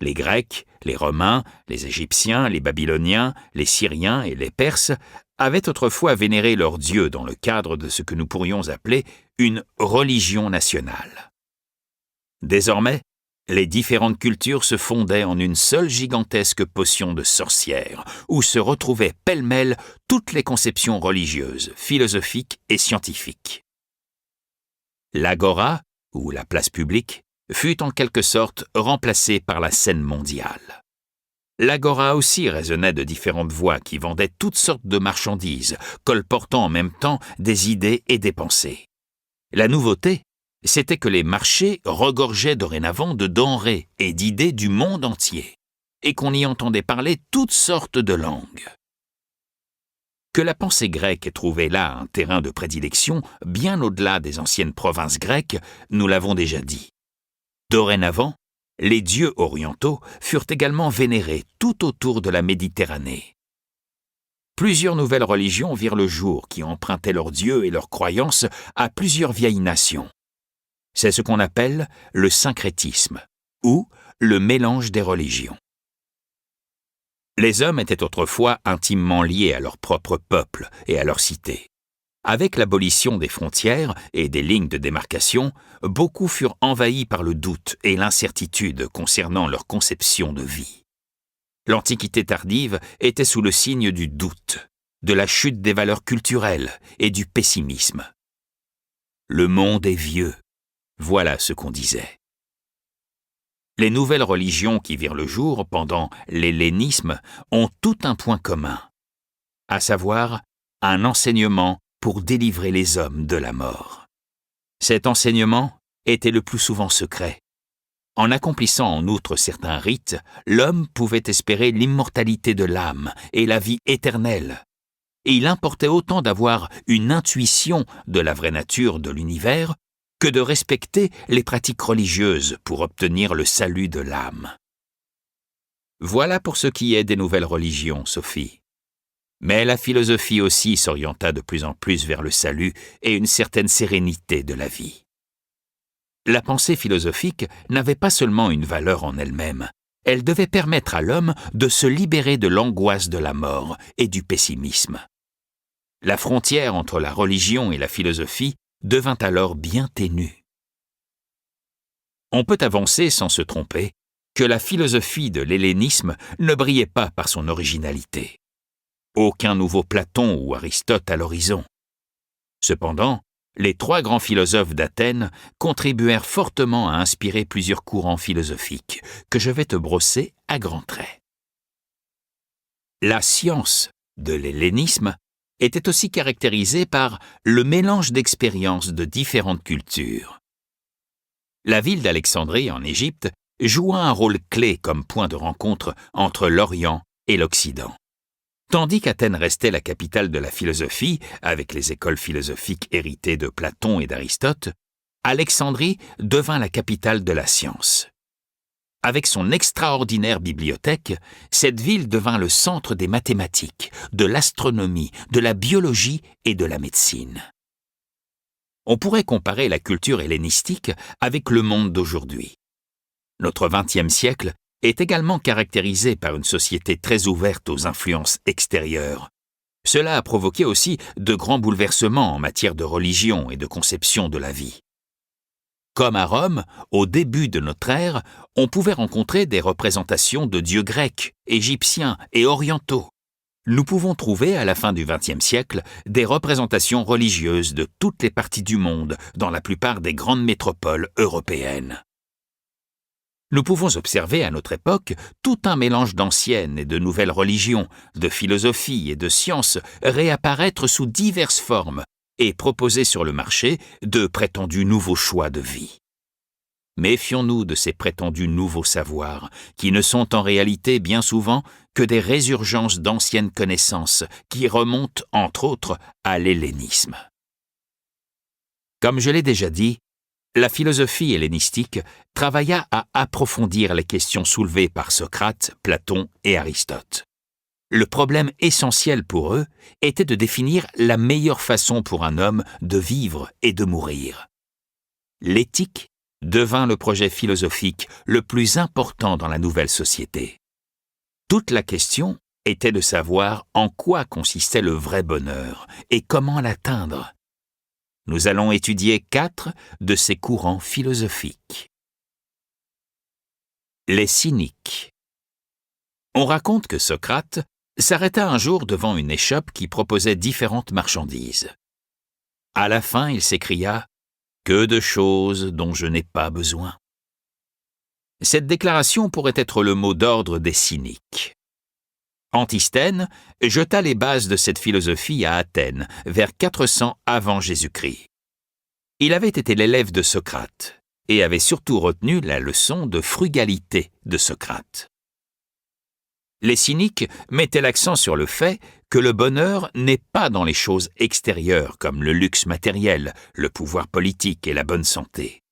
Les Grecs, les Romains, les Égyptiens, les Babyloniens, les Syriens et les Perses avaient autrefois vénéré leurs dieux dans le cadre de ce que nous pourrions appeler une religion nationale. Désormais, les différentes cultures se fondaient en une seule gigantesque potion de sorcière, où se retrouvaient pêle-mêle toutes les conceptions religieuses, philosophiques et scientifiques. L'agora, ou la place publique, fut en quelque sorte remplacée par la scène mondiale. L'agora aussi résonnait de différentes voix qui vendaient toutes sortes de marchandises, colportant en même temps des idées et des pensées. La nouveauté, c'était que les marchés regorgeaient dorénavant de denrées et d'idées du monde entier, et qu'on y entendait parler toutes sortes de langues. Que la pensée grecque trouvait là un terrain de prédilection bien au-delà des anciennes provinces grecques, nous l'avons déjà dit. Dorénavant, les dieux orientaux furent également vénérés tout autour de la Méditerranée. Plusieurs nouvelles religions virent le jour qui empruntaient leurs dieux et leurs croyances à plusieurs vieilles nations. C'est ce qu'on appelle le syncrétisme, ou le mélange des religions. Les hommes étaient autrefois intimement liés à leur propre peuple et à leur cité. Avec l'abolition des frontières et des lignes de démarcation, beaucoup furent envahis par le doute et l'incertitude concernant leur conception de vie. L'Antiquité tardive était sous le signe du doute, de la chute des valeurs culturelles et du pessimisme. Le monde est vieux, voilà ce qu'on disait. Les nouvelles religions qui virent le jour pendant l'hellénisme ont tout un point commun, à savoir un enseignement pour délivrer les hommes de la mort. Cet enseignement était le plus souvent secret. En accomplissant en outre certains rites, l'homme pouvait espérer l'immortalité de l'âme et la vie éternelle. Et il importait autant d'avoir une intuition de la vraie nature de l'univers que de respecter les pratiques religieuses pour obtenir le salut de l'âme. Voilà pour ce qui est des nouvelles religions, Sophie. Mais la philosophie aussi s'orienta de plus en plus vers le salut et une certaine sérénité de la vie. La pensée philosophique n'avait pas seulement une valeur en elle-même, elle devait permettre à l'homme de se libérer de l'angoisse de la mort et du pessimisme. La frontière entre la religion et la philosophie devint alors bien ténue. On peut avancer sans se tromper que la philosophie de l'hellénisme ne brillait pas par son originalité. Aucun nouveau Platon ou Aristote à l'horizon. Cependant, les trois grands philosophes d'Athènes contribuèrent fortement à inspirer plusieurs courants philosophiques que je vais te brosser à grands traits. La science de l'hellénisme était aussi caractérisée par le mélange d'expériences de différentes cultures. La ville d'Alexandrie en Égypte joua un rôle clé comme point de rencontre entre l'Orient et l'Occident. Tandis qu'Athènes restait la capitale de la philosophie, avec les écoles philosophiques héritées de Platon et d'Aristote, Alexandrie devint la capitale de la science. Avec son extraordinaire bibliothèque, cette ville devint le centre des mathématiques, de l'astronomie, de la biologie et de la médecine. On pourrait comparer la culture hellénistique avec le monde d'aujourd'hui. Notre XXe siècle est également caractérisé par une société très ouverte aux influences extérieures. Cela a provoqué aussi de grands bouleversements en matière de religion et de conception de la vie. Comme à Rome, au début de notre ère, on pouvait rencontrer des représentations de dieux grecs, égyptiens et orientaux. Nous pouvons trouver à la fin du XXe siècle des représentations religieuses de toutes les parties du monde dans la plupart des grandes métropoles européennes. Nous pouvons observer à notre époque tout un mélange d'anciennes et de nouvelles religions, de philosophie et de sciences réapparaître sous diverses formes et proposer sur le marché de prétendus nouveaux choix de vie. Méfions-nous de ces prétendus nouveaux savoirs, qui ne sont en réalité bien souvent que des résurgences d'anciennes connaissances qui remontent, entre autres, à l'hellénisme. Comme je l'ai déjà dit, la philosophie hellénistique travailla à approfondir les questions soulevées par Socrate, Platon et Aristote. Le problème essentiel pour eux était de définir la meilleure façon pour un homme de vivre et de mourir. L'éthique devint le projet philosophique le plus important dans la nouvelle société. Toute la question était de savoir en quoi consistait le vrai bonheur et comment l'atteindre. Nous allons étudier 4 de ces courants philosophiques. Les cyniques. On raconte que Socrate s'arrêta un jour devant une échoppe qui proposait différentes marchandises. À la fin, il s'écria « Que de choses dont je n'ai pas besoin ». Cette déclaration pourrait être le mot d'ordre des cyniques. Antisthène jeta les bases de cette philosophie à Athènes, vers 400 avant Jésus-Christ. Il avait été l'élève de Socrate et avait surtout retenu la leçon de frugalité de Socrate. Les cyniques mettaient l'accent sur le fait que le bonheur n'est pas dans les choses extérieures comme le luxe matériel, le pouvoir politique et la bonne santé.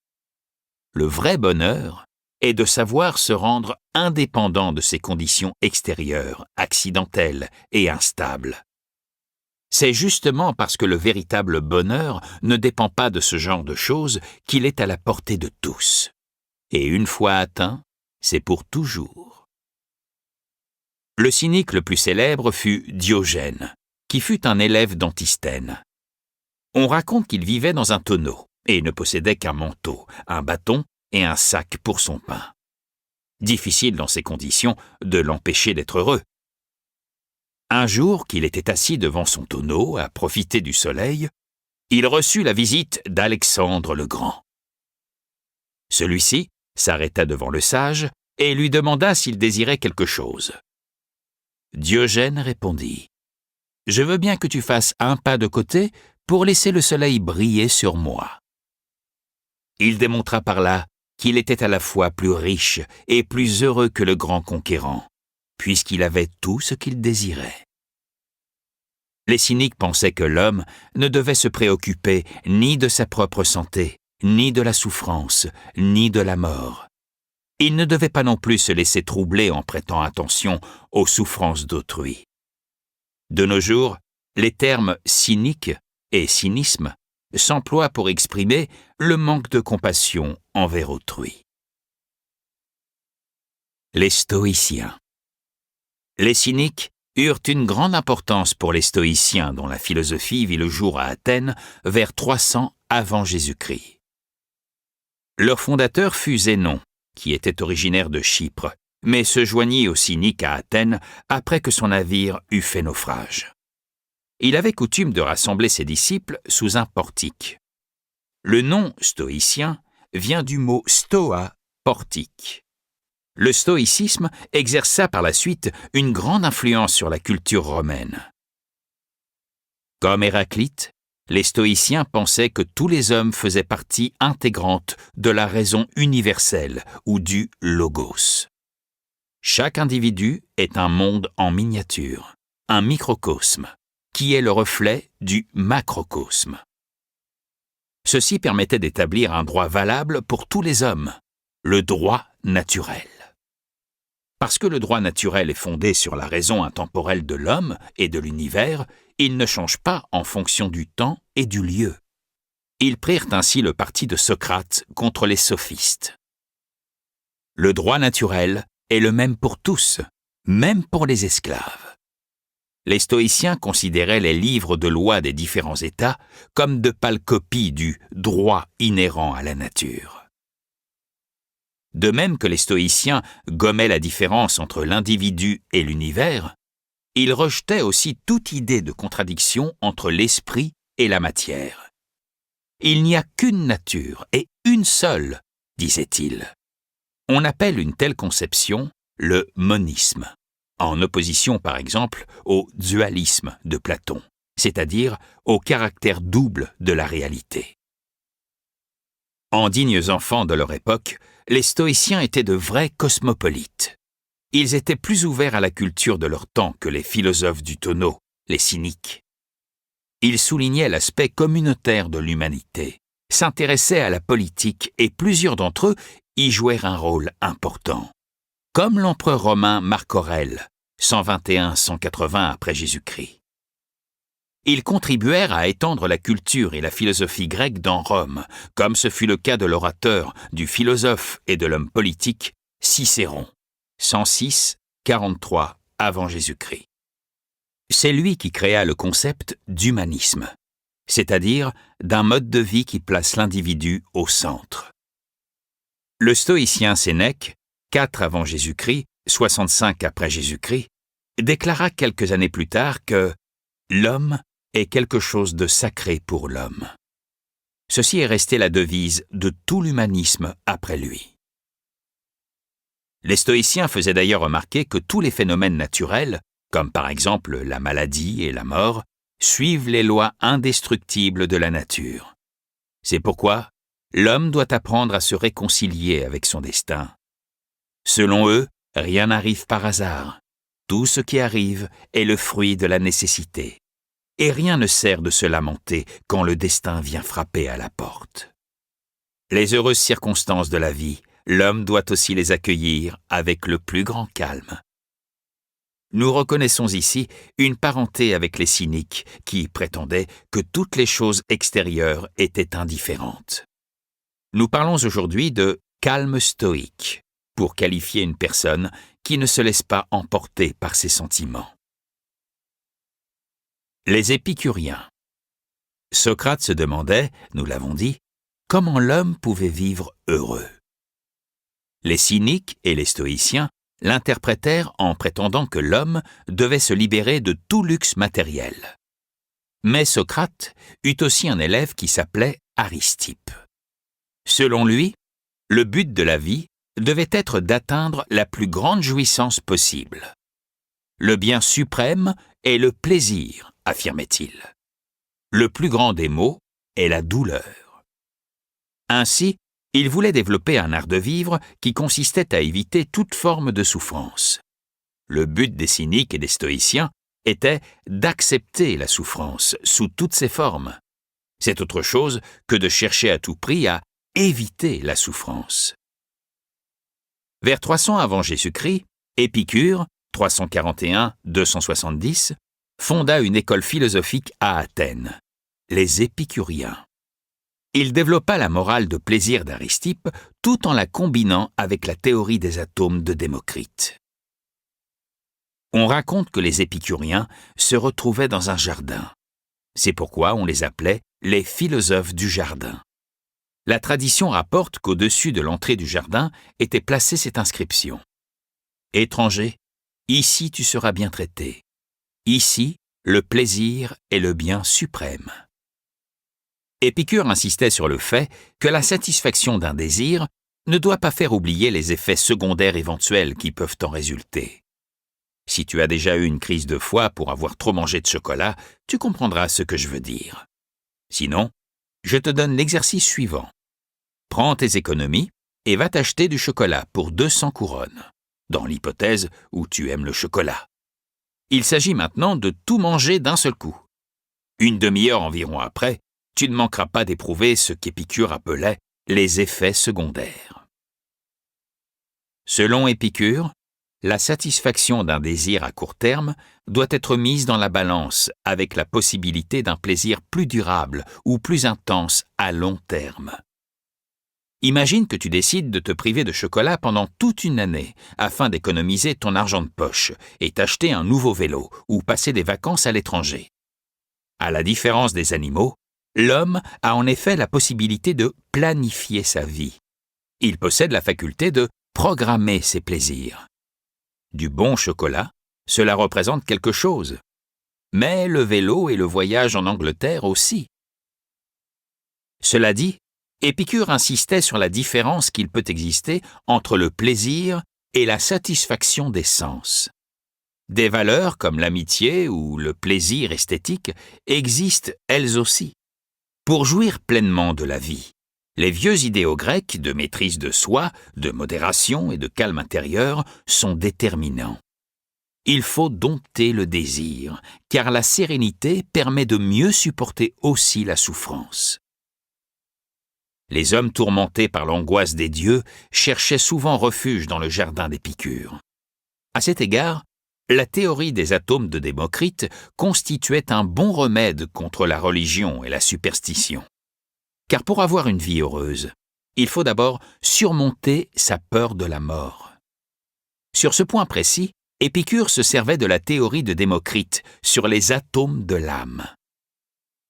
Le vrai bonheur est de savoir se rendre indépendant de ces conditions extérieures, accidentelles et instables. C'est justement parce que le véritable bonheur ne dépend pas de ce genre de choses qu'il est à la portée de tous. Et une fois atteint, c'est pour toujours. Le cynique le plus célèbre fut Diogène, qui fut un élève d'Antisthène. On raconte qu'il vivait dans un tonneau et ne possédait qu'un manteau, un bâton et un sac pour son pain. Difficile dans ces conditions de l'empêcher d'être heureux. Un jour qu'il était assis devant son tonneau à profiter du soleil, il reçut la visite d'Alexandre le Grand. Celui-ci s'arrêta devant le sage et lui demanda s'il désirait quelque chose. Diogène répondit « Je veux bien que tu fasses un pas de côté pour laisser le soleil briller sur moi. » Il démontra par là qu'il était à la fois plus riche et plus heureux que le grand conquérant, puisqu'il avait tout ce qu'il désirait. Les cyniques pensaient que l'homme ne devait se préoccuper ni de sa propre santé, ni de la souffrance, ni de la mort. Il ne devait pas non plus se laisser troubler en prêtant attention aux souffrances d'autrui. De nos jours, les termes cynique et cynisme s'emploient pour exprimer le manque de compassion envers autrui. Les stoïciens. Les cyniques eurent une grande importance pour les stoïciens dont la philosophie vit le jour à Athènes vers 300 avant Jésus-Christ. Leur fondateur fut Zénon, qui était originaire de Chypre, mais se joignit aux cyniques à Athènes après que son navire eut fait naufrage. Il avait coutume de rassembler ses disciples sous un portique. Le nom stoïcien vient du mot stoa, portique. Le stoïcisme exerça par la suite une grande influence sur la culture romaine. Comme Héraclite, les stoïciens pensaient que tous les hommes faisaient partie intégrante de la raison universelle ou du logos. Chaque individu est un monde en miniature, un microcosme, qui est le reflet du macrocosme. Ceci permettait d'établir un droit valable pour tous les hommes, le droit naturel. Parce que le droit naturel est fondé sur la raison intemporelle de l'homme et de l'univers, il ne change pas en fonction du temps et du lieu. Ils prirent ainsi le parti de Socrate contre les sophistes. Le droit naturel est le même pour tous, même pour les esclaves. Les stoïciens considéraient les livres de loi des différents États comme de pâles copies du droit inhérent à la nature. De même que les stoïciens gommaient la différence entre l'individu et l'univers, ils rejetaient aussi toute idée de contradiction entre l'esprit et la matière. Il n'y a qu'une nature et une seule, disaient-ils. On appelle une telle conception le monisme, en opposition par exemple au dualisme de Platon, c'est-à-dire au caractère double de la réalité. En dignes enfants de leur époque, les stoïciens étaient de vrais cosmopolites. Ils étaient plus ouverts à la culture de leur temps que les philosophes du tonneau, les cyniques. Ils soulignaient l'aspect communautaire de l'humanité, s'intéressaient à la politique et plusieurs d'entre eux y jouèrent un rôle important. Comme l'empereur romain Marc Aurèle, 121-180 après Jésus-Christ. Ils contribuèrent à étendre la culture et la philosophie grecque dans Rome, comme ce fut le cas de l'orateur, du philosophe et de l'homme politique Cicéron, 106-43 avant Jésus-Christ. C'est lui qui créa le concept d'humanisme, c'est-à-dire d'un mode de vie qui place l'individu au centre. Le stoïcien Sénèque, 4 avant Jésus-Christ, 65 après Jésus-Christ, déclara quelques années plus tard que l'homme est quelque chose de sacré pour l'homme. Ceci est resté la devise de tout l'humanisme après lui. Les stoïciens faisaient d'ailleurs remarquer que tous les phénomènes naturels, comme par exemple la maladie et la mort, suivent les lois indestructibles de la nature. C'est pourquoi l'homme doit apprendre à se réconcilier avec son destin. Selon eux, rien n'arrive par hasard. Tout ce qui arrive est le fruit de la nécessité. Et rien ne sert de se lamenter quand le destin vient frapper à la porte. Les heureuses circonstances de la vie, l'homme doit aussi les accueillir avec le plus grand calme. Nous reconnaissons ici une parenté avec les cyniques qui prétendaient que toutes les choses extérieures étaient indifférentes. Nous parlons aujourd'hui de calme stoïque pour qualifier une personne qui ne se laisse pas emporter par ses sentiments. Les épicuriens. Socrate se demandait, nous l'avons dit, comment l'homme pouvait vivre heureux. Les cyniques et les stoïciens l'interprétèrent en prétendant que l'homme devait se libérer de tout luxe matériel. Mais Socrate eut aussi un élève qui s'appelait Aristippe. Selon lui, le but de la vie devait être d'atteindre la plus grande jouissance possible. Le bien suprême est le plaisir, affirmait-il. Le plus grand des maux est la douleur. Ainsi, il voulait développer un art de vivre qui consistait à éviter toute forme de souffrance. Le but des cyniques et des stoïciens était d'accepter la souffrance sous toutes ses formes. C'est autre chose que de chercher à tout prix à éviter la souffrance. Vers 300 avant Jésus-Christ, Épicure, 341-270, fonda une école philosophique à Athènes, les Épicuriens. Il développa la morale de plaisir d'Aristippe tout en la combinant avec la théorie des atomes de Démocrite. On raconte que les épicuriens se retrouvaient dans un jardin. C'est pourquoi on les appelait les philosophes du jardin. La tradition rapporte qu'au-dessus de l'entrée du jardin était placée cette inscription. « Étranger, ici tu seras bien traité. Ici, le plaisir est le bien suprême. » Épicure insistait sur le fait que la satisfaction d'un désir ne doit pas faire oublier les effets secondaires éventuels qui peuvent en résulter. Si tu as déjà eu une crise de foie pour avoir trop mangé de chocolat, tu comprendras ce que je veux dire. Sinon, je te donne l'exercice suivant. Prends tes économies et va t'acheter du chocolat pour 200 couronnes, dans l'hypothèse où tu aimes le chocolat. Il s'agit maintenant de tout manger d'un seul coup. Une demi-heure environ après, tu ne manqueras pas d'éprouver ce qu'Épicure appelait les effets secondaires. Selon Épicure, la satisfaction d'un désir à court terme doit être mise dans la balance avec la possibilité d'un plaisir plus durable ou plus intense à long terme. Imagine que tu décides de te priver de chocolat pendant toute une année afin d'économiser ton argent de poche et t'acheter un nouveau vélo ou passer des vacances à l'étranger. À la différence des animaux, l'homme a en effet la possibilité de planifier sa vie. Il possède la faculté de programmer ses plaisirs. Du bon chocolat, cela représente quelque chose. Mais le vélo et le voyage en Angleterre aussi. Cela dit, Épicure insistait sur la différence qu'il peut exister entre le plaisir et la satisfaction des sens. Des valeurs comme l'amitié ou le plaisir esthétique existent elles aussi. Pour jouir pleinement de la vie, les vieux idéaux grecs de maîtrise de soi, de modération et de calme intérieur sont déterminants. Il faut dompter le désir, car la sérénité permet de mieux supporter aussi la souffrance. Les hommes tourmentés par l'angoisse des dieux cherchaient souvent refuge dans le jardin d'Épicure. À cet égard, la théorie des atomes de Démocrite constituait un bon remède contre la religion et la superstition. Car pour avoir une vie heureuse, il faut d'abord surmonter sa peur de la mort. Sur ce point précis, Épicure se servait de la théorie de Démocrite sur les atomes de l'âme.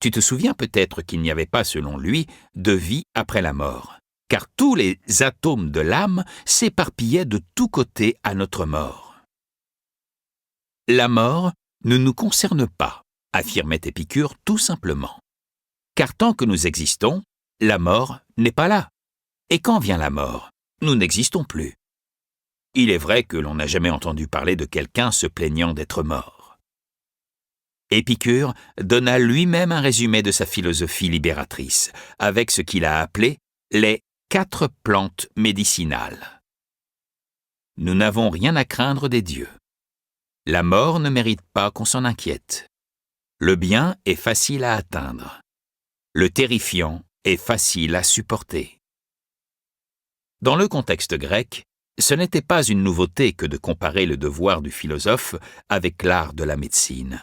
Tu te souviens peut-être qu'il n'y avait pas, selon lui, de vie après la mort, car tous les atomes de l'âme s'éparpillaient de tous côtés à notre mort. La mort ne nous concerne pas, affirmait Épicure tout simplement. Car tant que nous existons, la mort n'est pas là. Et quand vient la mort, nous n'existons plus. Il est vrai que l'on n'a jamais entendu parler de quelqu'un se plaignant d'être mort. Épicure donna lui-même un résumé de sa philosophie libératrice, avec ce qu'il a appelé les 4 plantes médicinales. Nous n'avons rien à craindre des dieux. La mort ne mérite pas qu'on s'en inquiète. Le bien est facile à atteindre. Le terrifiant est facile à supporter. Dans le contexte grec, ce n'était pas une nouveauté que de comparer le devoir du philosophe avec l'art de la médecine.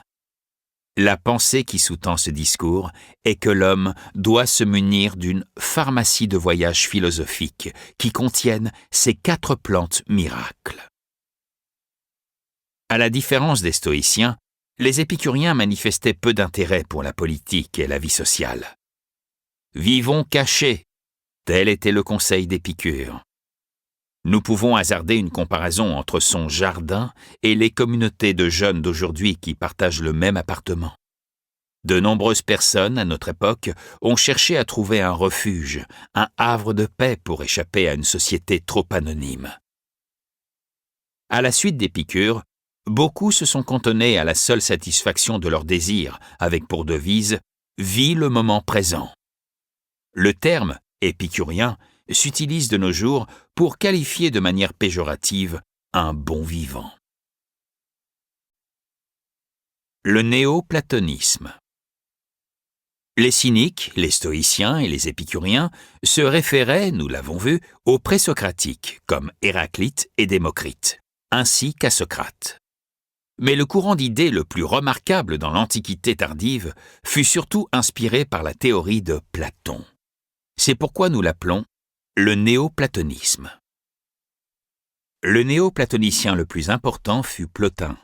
La pensée qui sous-tend ce discours est que l'homme doit se munir d'une pharmacie de voyage philosophique qui contienne ces 4 plantes miracles. À la différence des stoïciens, les épicuriens manifestaient peu d'intérêt pour la politique et la vie sociale. Vivons cachés, tel était le conseil d'Épicure. Nous pouvons hasarder une comparaison entre son jardin et les communautés de jeunes d'aujourd'hui qui partagent le même appartement. De nombreuses personnes, à notre époque, ont cherché à trouver un refuge, un havre de paix pour échapper à une société trop anonyme. À la suite d'Épicure, beaucoup se sont cantonnés à la seule satisfaction de leurs désirs, avec pour devise « Vis le moment présent ». Le terme « épicurien » s'utilise de nos jours pour qualifier de manière péjorative un bon vivant. Le néoplatonisme. Les cyniques, les stoïciens et les épicuriens se référaient, nous l'avons vu, aux présocratiques comme Héraclite et Démocrite, ainsi qu'à Socrate. Mais le courant d'idées le plus remarquable dans l'Antiquité tardive fut surtout inspiré par la théorie de Platon. C'est pourquoi nous l'appelons le néoplatonisme. Le néoplatonicien le plus important fut Plotin,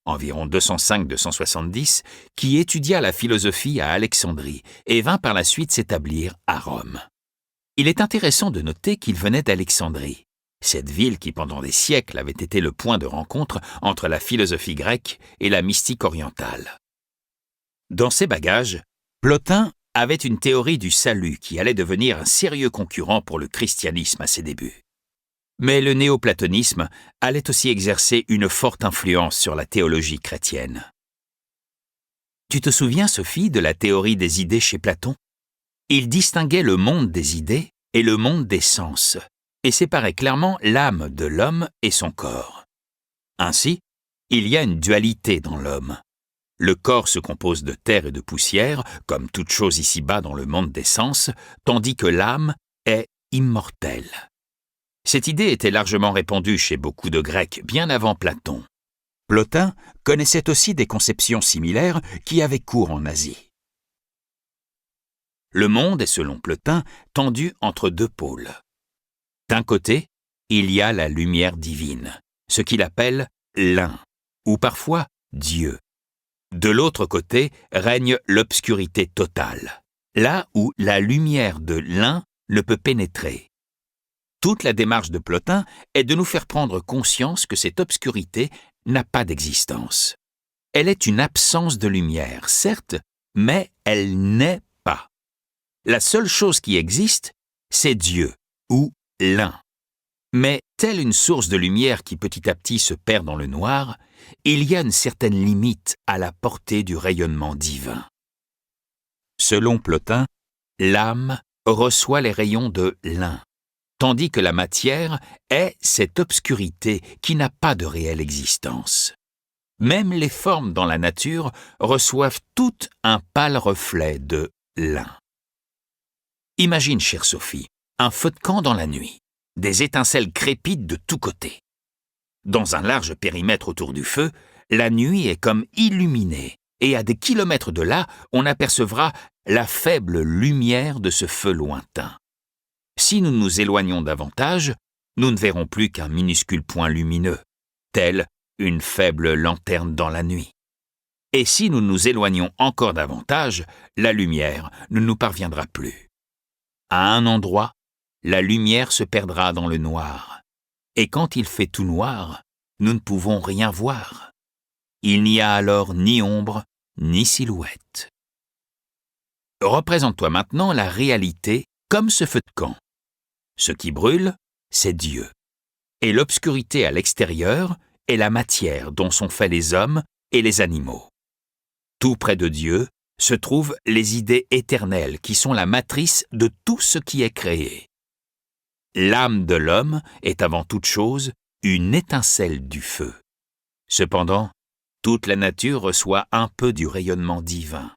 environ 205-270, qui étudia la philosophie à Alexandrie et vint par la suite s'établir à Rome. Il est intéressant de noter qu'il venait d'Alexandrie, cette ville qui pendant des siècles avait été le point de rencontre entre la philosophie grecque et la mystique orientale. Dans ses bagages, Plotin avait une théorie du salut qui allait devenir un sérieux concurrent pour le christianisme à ses débuts. Mais le néoplatonisme allait aussi exercer une forte influence sur la théologie chrétienne. Tu te souviens, Sophie, de la théorie des idées chez Platon ? Il distinguait le monde des idées et le monde des sens, et séparait clairement l'âme de l'homme et son corps. Ainsi, il y a une dualité dans l'homme. Le corps se compose de terre et de poussière, comme toute chose ici-bas dans le monde des sens, tandis que l'âme est immortelle. Cette idée était largement répandue chez beaucoup de Grecs bien avant Platon. Plotin connaissait aussi des conceptions similaires qui avaient cours en Asie. Le monde est, selon Plotin, tendu entre deux pôles. D'un côté, il y a la lumière divine, ce qu'il appelle l'un, ou parfois Dieu. De l'autre côté règne l'obscurité totale, là où la lumière de l'un ne peut pénétrer. Toute la démarche de Plotin est de nous faire prendre conscience que cette obscurité n'a pas d'existence. Elle est une absence de lumière, certes, mais elle n'est pas. La seule chose qui existe, c'est Dieu, ou l'un. Mais telle une source de lumière qui petit à petit se perd dans le noir, il y a une certaine limite à la portée du rayonnement divin. Selon Plotin, l'âme reçoit les rayons de l'un, tandis que la matière est cette obscurité qui n'a pas de réelle existence. Même les formes dans la nature reçoivent toutes un pâle reflet de l'un. Imagine, chère Sophie, un feu de camp dans la nuit. Des étincelles crépitent de tous côtés. Dans un large périmètre autour du feu, la nuit est comme illuminée, et à des kilomètres de là, on apercevra la faible lumière de ce feu lointain. Si nous nous éloignons davantage, nous ne verrons plus qu'un minuscule point lumineux, tel une faible lanterne dans la nuit. Et si nous nous éloignons encore davantage, la lumière ne nous parviendra plus. À un endroit, la lumière se perdra dans le noir. Et quand il fait tout noir, nous ne pouvons rien voir. Il n'y a alors ni ombre, ni silhouette. Représente-toi maintenant la réalité comme ce feu de camp. Ce qui brûle, c'est Dieu. Et l'obscurité à l'extérieur est la matière dont sont faits les hommes et les animaux. Tout près de Dieu se trouvent les idées éternelles qui sont la matrice de tout ce qui est créé. L'âme de l'homme est avant toute chose une étincelle du feu. Cependant, toute la nature reçoit un peu du rayonnement divin.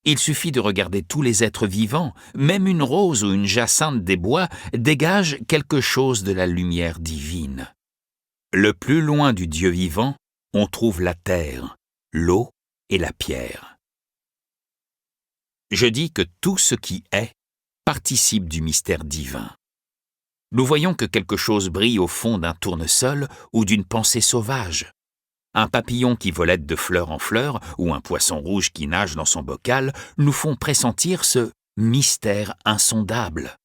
Il suffit de regarder tous les êtres vivants, même une rose ou une jacinthe des bois dégage quelque chose de la lumière divine. Le plus loin du Dieu vivant, on trouve la terre, l'eau et la pierre. Je dis que tout ce qui est participe du mystère divin. Nous voyons que quelque chose brille au fond d'un tournesol ou d'une pensée sauvage. Un papillon qui volette de fleur en fleur ou un poisson rouge qui nage dans son bocal nous font pressentir ce mystère insondable.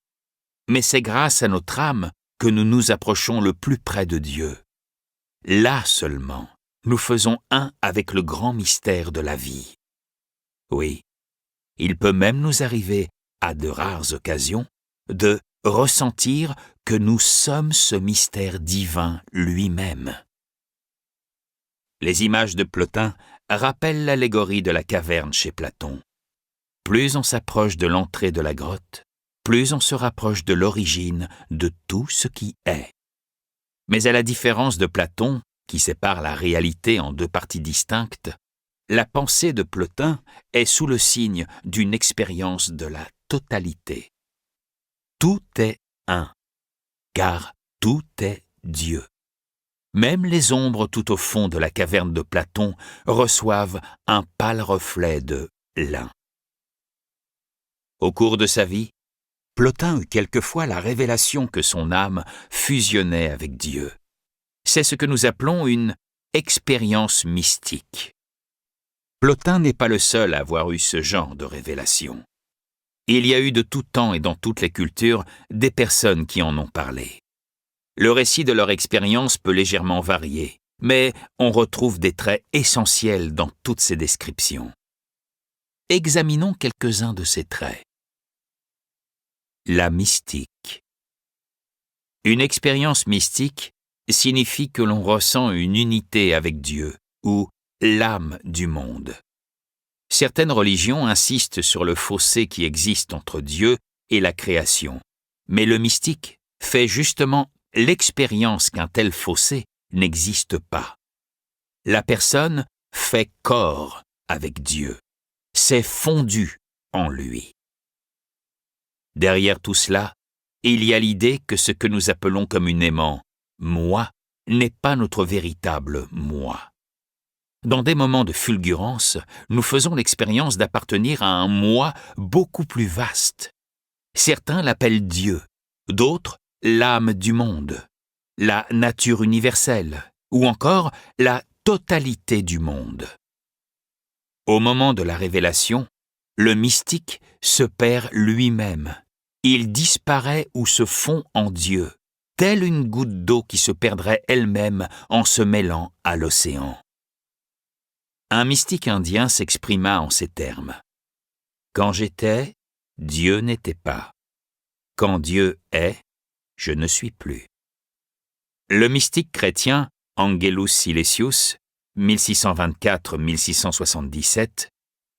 Mais c'est grâce à notre âme que nous nous approchons le plus près de Dieu. Là seulement, nous faisons un avec le grand mystère de la vie. Oui, il peut même nous arriver, à de rares occasions, de ressentir que nous sommes ce mystère divin lui-même. Les images de Plotin rappellent l'allégorie de la caverne chez Platon. Plus on s'approche de l'entrée de la grotte, plus on se rapproche de l'origine de tout ce qui est. Mais à la différence de Platon, qui sépare la réalité en deux parties distinctes, la pensée de Plotin est sous le signe d'une expérience de la totalité. Tout est un, car tout est Dieu. Même les ombres tout au fond de la caverne de Platon reçoivent un pâle reflet de l'un. Au cours de sa vie, Plotin eut quelquefois la révélation que son âme fusionnait avec Dieu. C'est ce que nous appelons une expérience mystique. Plotin n'est pas le seul à avoir eu ce genre de révélation. Il y a eu de tout temps et dans toutes les cultures des personnes qui en ont parlé. Le récit de leur expérience peut légèrement varier, mais on retrouve des traits essentiels dans toutes ces descriptions. Examinons quelques-uns de ces traits. La mystique. Une expérience mystique signifie que l'on ressent une unité avec Dieu ou l'âme du monde. Certaines religions insistent sur le fossé qui existe entre Dieu et la création, mais le mystique fait justement l'expérience qu'un tel fossé n'existe pas. La personne fait corps avec Dieu, s'est fondue en lui. Derrière tout cela, il y a l'idée que ce que nous appelons communément « moi » n'est pas notre véritable « moi ». Dans des moments de fulgurance, nous faisons l'expérience d'appartenir à un « moi » beaucoup plus vaste. Certains l'appellent Dieu, d'autres l'âme du monde, la nature universelle, ou encore la totalité du monde. Au moment de la révélation, le mystique se perd lui-même. Il disparaît ou se fond en Dieu, telle une goutte d'eau qui se perdrait elle-même en se mêlant à l'océan. Un mystique indien s'exprima en ces termes. « Quand j'étais, Dieu n'était pas. Quand Dieu est, je ne suis plus. » Le mystique chrétien Angelus Silesius, 1624-1677,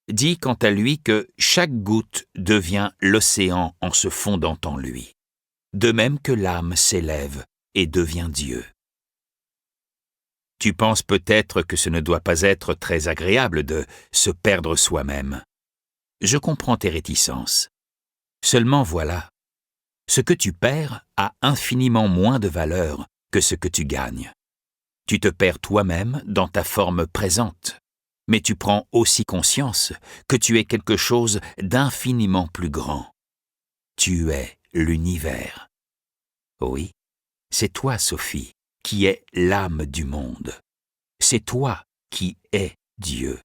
dit quant à lui que chaque goutte devient l'océan en se fondant en lui, de même que l'âme s'élève et devient Dieu. Tu penses peut-être que ce ne doit pas être très agréable de se perdre soi-même. Je comprends tes réticences. Seulement voilà, ce que tu perds a infiniment moins de valeur que ce que tu gagnes. Tu te perds toi-même dans ta forme présente, mais tu prends aussi conscience que tu es quelque chose d'infiniment plus grand. Tu es l'univers. Oui, c'est toi, Sophie, qui es l'âme du monde. C'est toi qui es Dieu.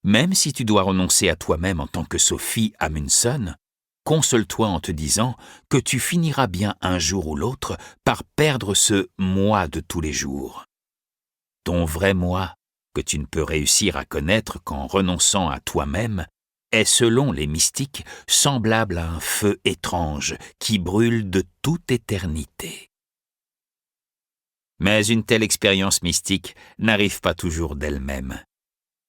Même si tu dois renoncer à toi-même en tant que Sophie Amundsen, console-toi en te disant que tu finiras bien un jour ou l'autre par perdre ce « moi » de tous les jours. Ton vrai moi, que tu ne peux réussir à connaître qu'en renonçant à toi-même, est selon les mystiques semblable à un feu étrange qui brûle de toute éternité. Mais une telle expérience mystique n'arrive pas toujours d'elle-même.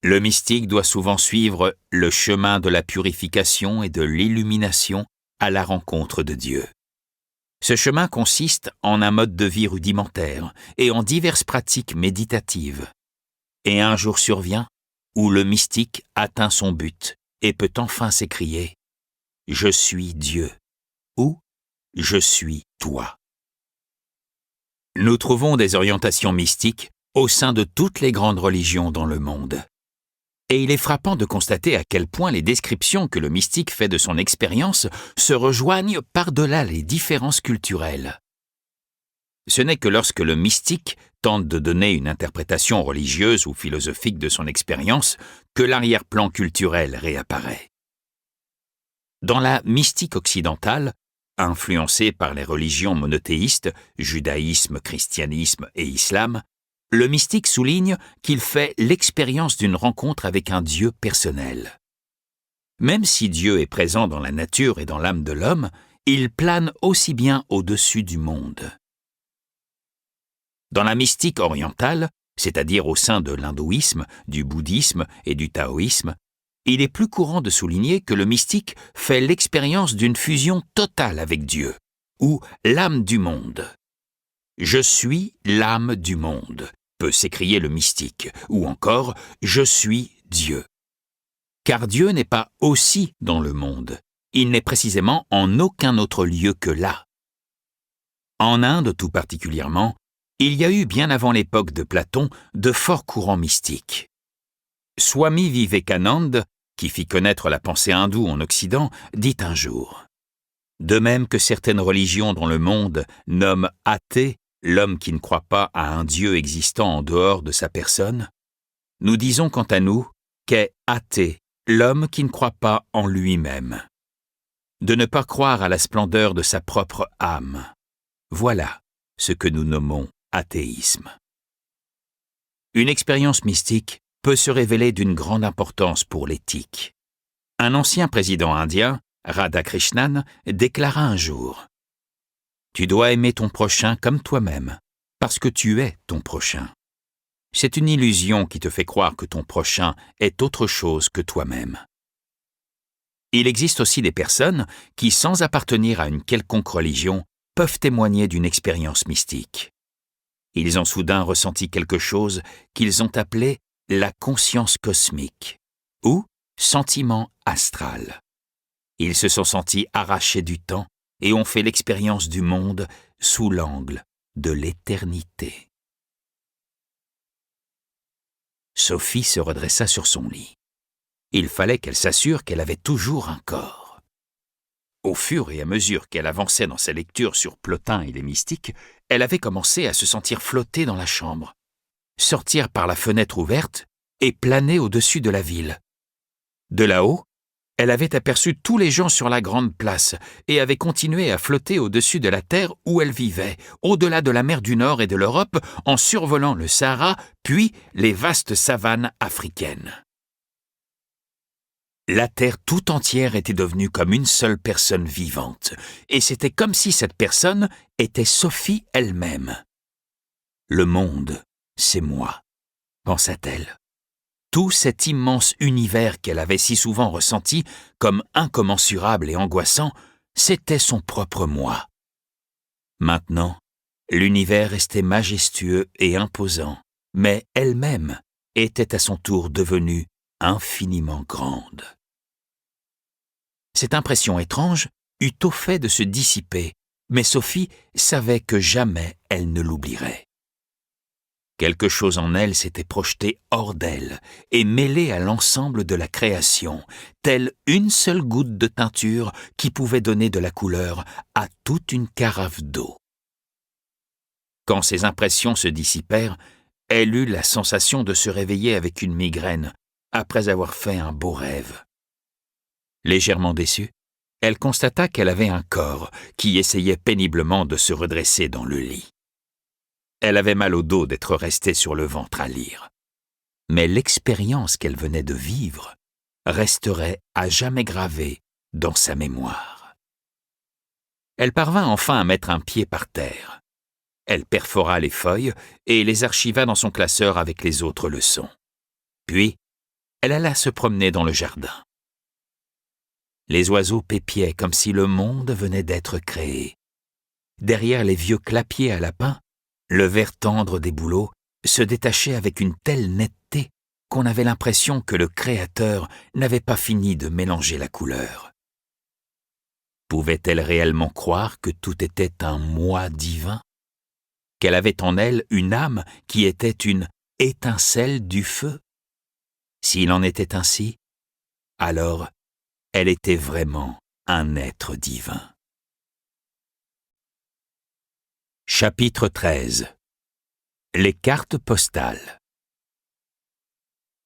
Le mystique doit souvent suivre le chemin de la purification et de l'illumination à la rencontre de Dieu. Ce chemin consiste en un mode de vie rudimentaire et en diverses pratiques méditatives. Et un jour survient où le mystique atteint son but et peut enfin s'écrier « Je suis Dieu » ou « Je suis toi ». Nous trouvons des orientations mystiques au sein de toutes les grandes religions dans le monde. Et il est frappant de constater à quel point les descriptions que le mystique fait de son expérience se rejoignent par-delà les différences culturelles. Ce n'est que lorsque le mystique tente de donner une interprétation religieuse ou philosophique de son expérience que l'arrière-plan culturel réapparaît. Dans la mystique occidentale, influencée par les religions monothéistes, judaïsme, christianisme et islam, le mystique souligne qu'il fait l'expérience d'une rencontre avec un Dieu personnel. Même si Dieu est présent dans la nature et dans l'âme de l'homme, il plane aussi bien au-dessus du monde. Dans la mystique orientale, c'est-à-dire au sein de l'hindouisme, du bouddhisme et du taoïsme, il est plus courant de souligner que le mystique fait l'expérience d'une fusion totale avec Dieu, ou l'âme du monde. « Je suis l'âme du monde », peut s'écrier le mystique, ou encore « Je suis Dieu ». Car Dieu n'est pas aussi dans le monde, il n'est précisément en aucun autre lieu que là. En Inde tout particulièrement, il y a eu bien avant l'époque de Platon de forts courants mystiques. Swami Vivekananda, qui fit connaître la pensée hindoue en Occident, dit un jour « De même que certaines religions dans le monde nomment athée l'homme qui ne croit pas à un Dieu existant en dehors de sa personne, nous disons quant à nous qu'est athée l'homme qui ne croit pas en lui-même. De ne pas croire à la splendeur de sa propre âme. Voilà ce que nous nommons athéisme. Une expérience mystique peut se révéler d'une grande importance pour l'éthique. Un ancien président indien, Radhakrishnan, déclara un jour « Tu dois aimer ton prochain comme toi-même, parce que tu es ton prochain. C'est une illusion qui te fait croire que ton prochain est autre chose que toi-même. » Il existe aussi des personnes qui, sans appartenir à une quelconque religion, peuvent témoigner d'une expérience mystique. Ils ont soudain ressenti quelque chose qu'ils ont appelé la conscience cosmique ou sentiment astral. Ils se sont sentis arrachés du temps et ont fait l'expérience du monde sous l'angle de l'éternité. Sophie se redressa sur son lit. Il fallait qu'elle s'assure qu'elle avait toujours un corps. Au fur et à mesure qu'elle avançait dans sa lecture sur Plotin et les mystiques, elle avait commencé à se sentir flotter dans la chambre, sortir par la fenêtre ouverte et planer au-dessus de la ville. De là-haut, elle avait aperçu tous les gens sur la grande place et avait continué à flotter au-dessus de la terre où elle vivait, au-delà de la mer du Nord et de l'Europe, en survolant le Sahara, puis les vastes savanes africaines. La terre tout entière était devenue comme une seule personne vivante, et c'était comme si cette personne était Sophie elle-même. « Le monde, c'est moi », pensa-t-elle. Tout cet immense univers qu'elle avait si souvent ressenti comme incommensurable et angoissant, c'était son propre moi. Maintenant, l'univers restait majestueux et imposant, mais elle-même était à son tour devenue infiniment grande. Cette impression étrange eut au fait de se dissiper, mais Sophie savait que jamais elle ne l'oublierait. Quelque chose en elle s'était projeté hors d'elle et mêlé à l'ensemble de la création, telle une seule goutte de teinture qui pouvait donner de la couleur à toute une carafe d'eau. Quand ces impressions se dissipèrent, elle eut la sensation de se réveiller avec une migraine, après avoir fait un beau rêve. Légèrement déçue, elle constata qu'elle avait un corps qui essayait péniblement de se redresser dans le lit. Elle avait mal au dos d'être restée sur le ventre à lire. Mais l'expérience qu'elle venait de vivre resterait à jamais gravée dans sa mémoire. Elle parvint enfin à mettre un pied par terre. Elle perfora les feuilles et les archiva dans son classeur avec les autres leçons. Puis, elle alla se promener dans le jardin. Les oiseaux pépiaient comme si le monde venait d'être créé. Derrière les vieux clapiers à lapins, le vert tendre des bouleaux se détachait avec une telle netteté qu'on avait l'impression que le Créateur n'avait pas fini de mélanger la couleur. Pouvait-elle réellement croire que tout était un moi divin? Qu'elle avait en elle une âme qui était une étincelle du feu? S'il en était ainsi, alors elle était vraiment un être divin. Chapitre 13. Les cartes postales.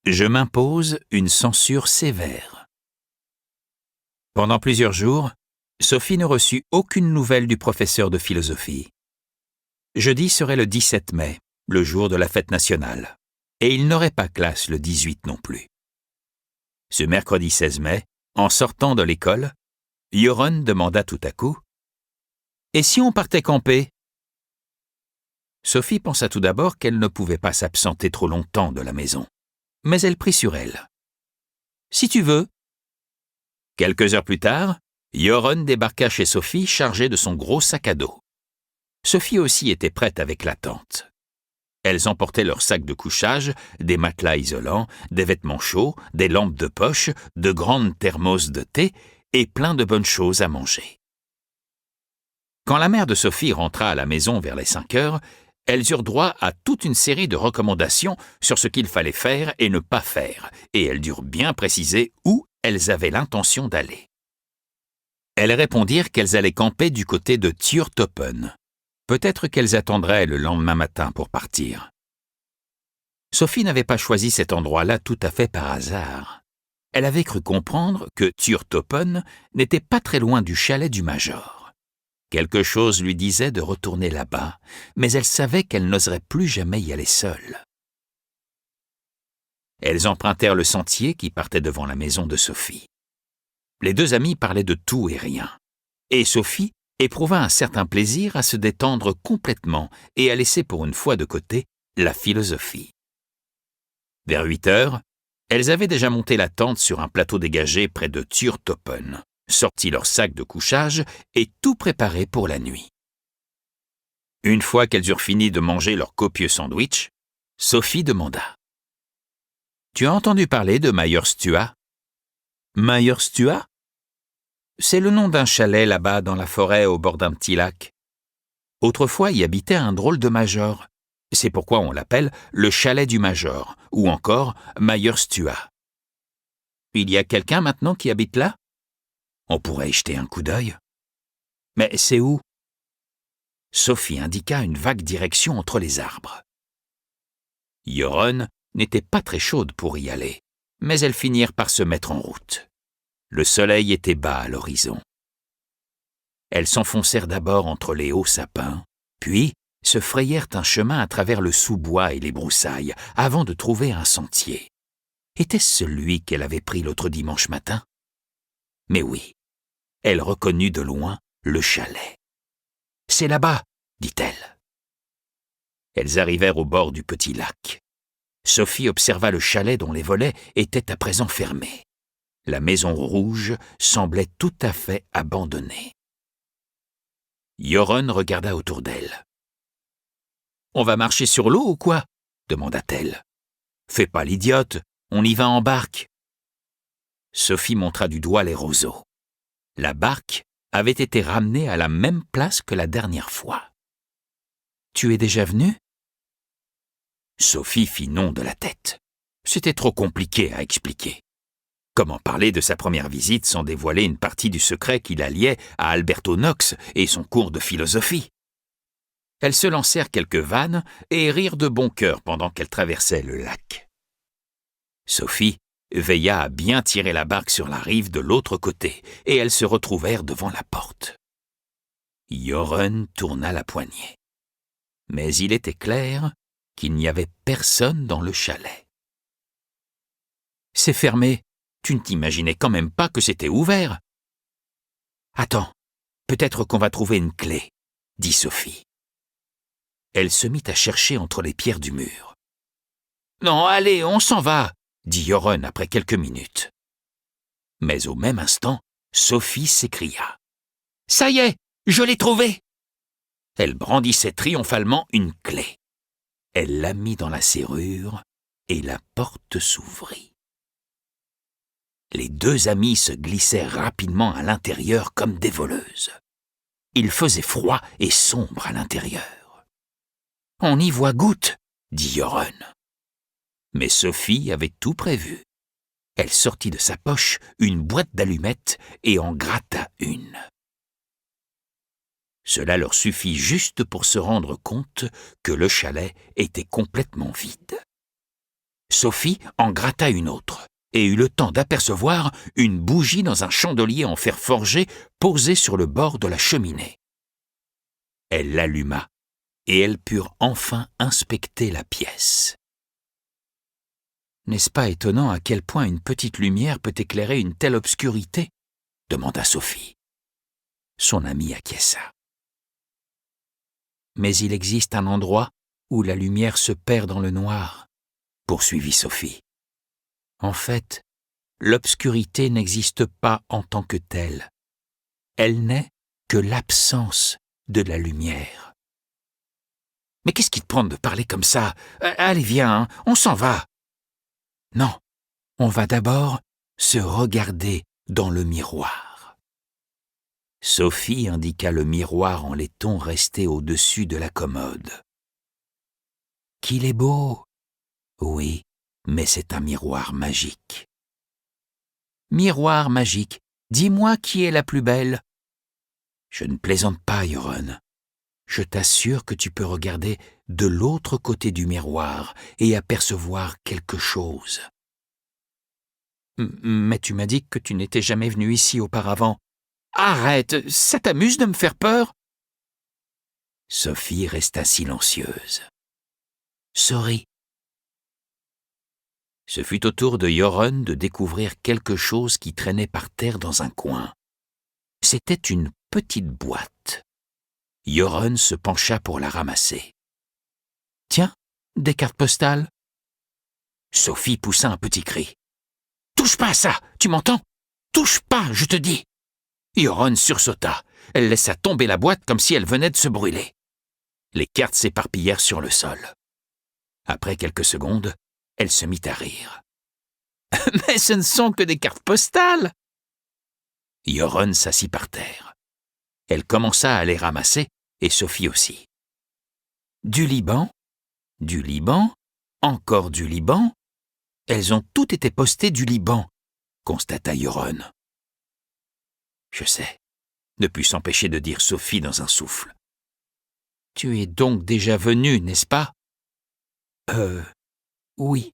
Je m'impose une censure sévère. Pendant plusieurs jours, Sophie ne reçut aucune nouvelle du professeur de philosophie. Jeudi serait le 17 mai, le jour de la fête nationale, et il n'aurait pas classe le 18 non plus. Ce mercredi 16 mai, en sortant de l'école, Yoron demanda tout à coup « Et si on partait camper ?» Sophie pensa tout d'abord qu'elle ne pouvait pas s'absenter trop longtemps de la maison, mais elle prit sur elle. « Si tu veux. » Quelques heures plus tard, Yoron débarqua chez Sophie chargé de son gros sac à dos. Sophie aussi était prête avec la tente. Elles emportaient leurs sacs de couchage, des matelas isolants, des vêtements chauds, des lampes de poche, de grandes thermos de thé et plein de bonnes choses à manger. Quand la mère de Sophie rentra à la maison vers les 5 heures, elles eurent droit à toute une série de recommandations sur ce qu'il fallait faire et ne pas faire, et elles durent bien préciser où elles avaient l'intention d'aller. Elles répondirent qu'elles allaient camper du côté de Tjurtoppen. Peut-être qu'elles attendraient le lendemain matin pour partir. Sophie n'avait pas choisi cet endroit-là tout à fait par hasard. Elle avait cru comprendre que Turtoppen n'était pas très loin du chalet du major. Quelque chose lui disait de retourner là-bas, mais elle savait qu'elle n'oserait plus jamais y aller seule. Elles empruntèrent le sentier qui partait devant la maison de Sophie. Les deux amies parlaient de tout et rien, et Sophie éprouva un certain plaisir à se détendre complètement et à laisser pour une fois de côté la philosophie. Vers 8 heures, elles avaient déjà monté la tente sur un plateau dégagé près de Turtoppen, sorti leur sac de couchage et tout préparé pour la nuit. Une fois qu'elles eurent fini de manger leur copieux sandwich, Sophie demanda : « Tu as entendu parler de Mayerstua ?»« Mayerstua ? C'est le nom d'un chalet là-bas dans la forêt au bord d'un petit lac. Autrefois y habitait un drôle de major. C'est pourquoi on l'appelle le chalet du major, ou encore Mayerstua. Il y a quelqu'un maintenant qui habite là ? On pourrait y jeter un coup d'œil. Mais c'est où ? Sophie indiqua une vague direction entre les arbres. Jorun n'était pas très chaude pour y aller, mais elles finirent par se mettre en route. Le soleil était bas à l'horizon. Elles s'enfoncèrent d'abord entre les hauts sapins, puis se frayèrent un chemin à travers le sous-bois et les broussailles, avant de trouver un sentier. Était-ce celui qu'elle avait pris l'autre dimanche matin ? Mais oui, elle reconnut de loin le chalet. « C'est là-bas », dit-elle. Elles arrivèrent au bord du petit lac. Sophie observa le chalet dont les volets étaient à présent fermés. La maison rouge semblait tout à fait abandonnée. Jorun regarda autour d'elle. « On va marcher sur l'eau ou quoi ?» demanda-t-elle. « Fais pas l'idiote, on y va en barque. » Sophie montra du doigt les roseaux. La barque avait été ramenée à la même place que la dernière fois. « Tu es déjà venue ?» Sophie fit non de la tête. C'était trop compliqué à expliquer. Comment parler de sa première visite sans dévoiler une partie du secret qui la liait à Alberto Knox et son cours de philosophie ? Elles se lancèrent quelques vannes et rirent de bon cœur pendant qu'elles traversaient le lac. Sophie veilla à bien tirer la barque sur la rive de l'autre côté et elles se retrouvèrent devant la porte. Jorun tourna la poignée. Mais il était clair qu'il n'y avait personne dans le chalet. « C'est fermé. Tu ne t'imaginais quand même pas que c'était ouvert. »« Attends, peut-être qu'on va trouver une clé, » dit Sophie. Elle se mit à chercher entre les pierres du mur. « Non, allez, on s'en va !» dit Jorun après quelques minutes. Mais au même instant, Sophie s'écria. « Ça y est, je l'ai trouvée !» Elle brandissait triomphalement une clé. Elle la mit dans la serrure et la porte s'ouvrit. Les deux amies se glissèrent rapidement à l'intérieur comme des voleuses. Il faisait froid et sombre à l'intérieur. « On y voit goutte !» dit Jorun. Mais Sophie avait tout prévu. Elle sortit de sa poche une boîte d'allumettes et en gratta une. Cela leur suffit juste pour se rendre compte que le chalet était complètement vide. Sophie en gratta une autre et eut le temps d'apercevoir une bougie dans un chandelier en fer forgé posé sur le bord de la cheminée. Elle l'alluma et elles purent enfin inspecter la pièce. « N'est-ce pas étonnant à quel point une petite lumière peut éclairer une telle obscurité ?» demanda Sophie. Son amie acquiesça. « Mais il existe un endroit où la lumière se perd dans le noir, » poursuivit Sophie. « En fait, l'obscurité n'existe pas en tant que telle. Elle n'est que l'absence de la lumière. »« Mais qu'est-ce qui te prend de parler comme ça ? Allez, viens, hein, on s'en va. » « Non, on va d'abord se regarder dans le miroir. » Sophie indiqua le miroir en laiton resté au-dessus de la commode. « Qu'il est beau ! Oui, mais c'est un miroir magique. »« Miroir magique, dis-moi qui est la plus belle. » « Je ne plaisante pas, Jorun. Je t'assure que tu peux regarder de l'autre côté du miroir et apercevoir quelque chose. Mais tu m'as dit que tu n'étais jamais venu ici auparavant. Arrête, ça t'amuse de me faire peur? Sophie resta silencieuse. Souris. Ce fut au tour de Yoron de découvrir quelque chose qui traînait par terre dans un coin. C'était une petite boîte. Yoron se pencha pour la ramasser. « Tiens, des cartes postales !» Sophie poussa un petit cri. « Touche pas à ça, tu m'entends? Touche pas, je te dis !» Yoron sursauta. Elle laissa tomber la boîte comme si elle venait de se brûler. Les cartes s'éparpillèrent sur le sol. Après quelques secondes, elle se mit à rire. « Mais ce ne sont que des cartes postales !» Yoron s'assit par terre. Elle commença à les ramasser, et Sophie aussi. Du Liban, encore du Liban. Elles ont toutes été postées du Liban, constata Yoron. Je sais, ne put s'empêcher de dire Sophie dans un souffle. Tu es donc déjà venue, n'est-ce pas? Oui.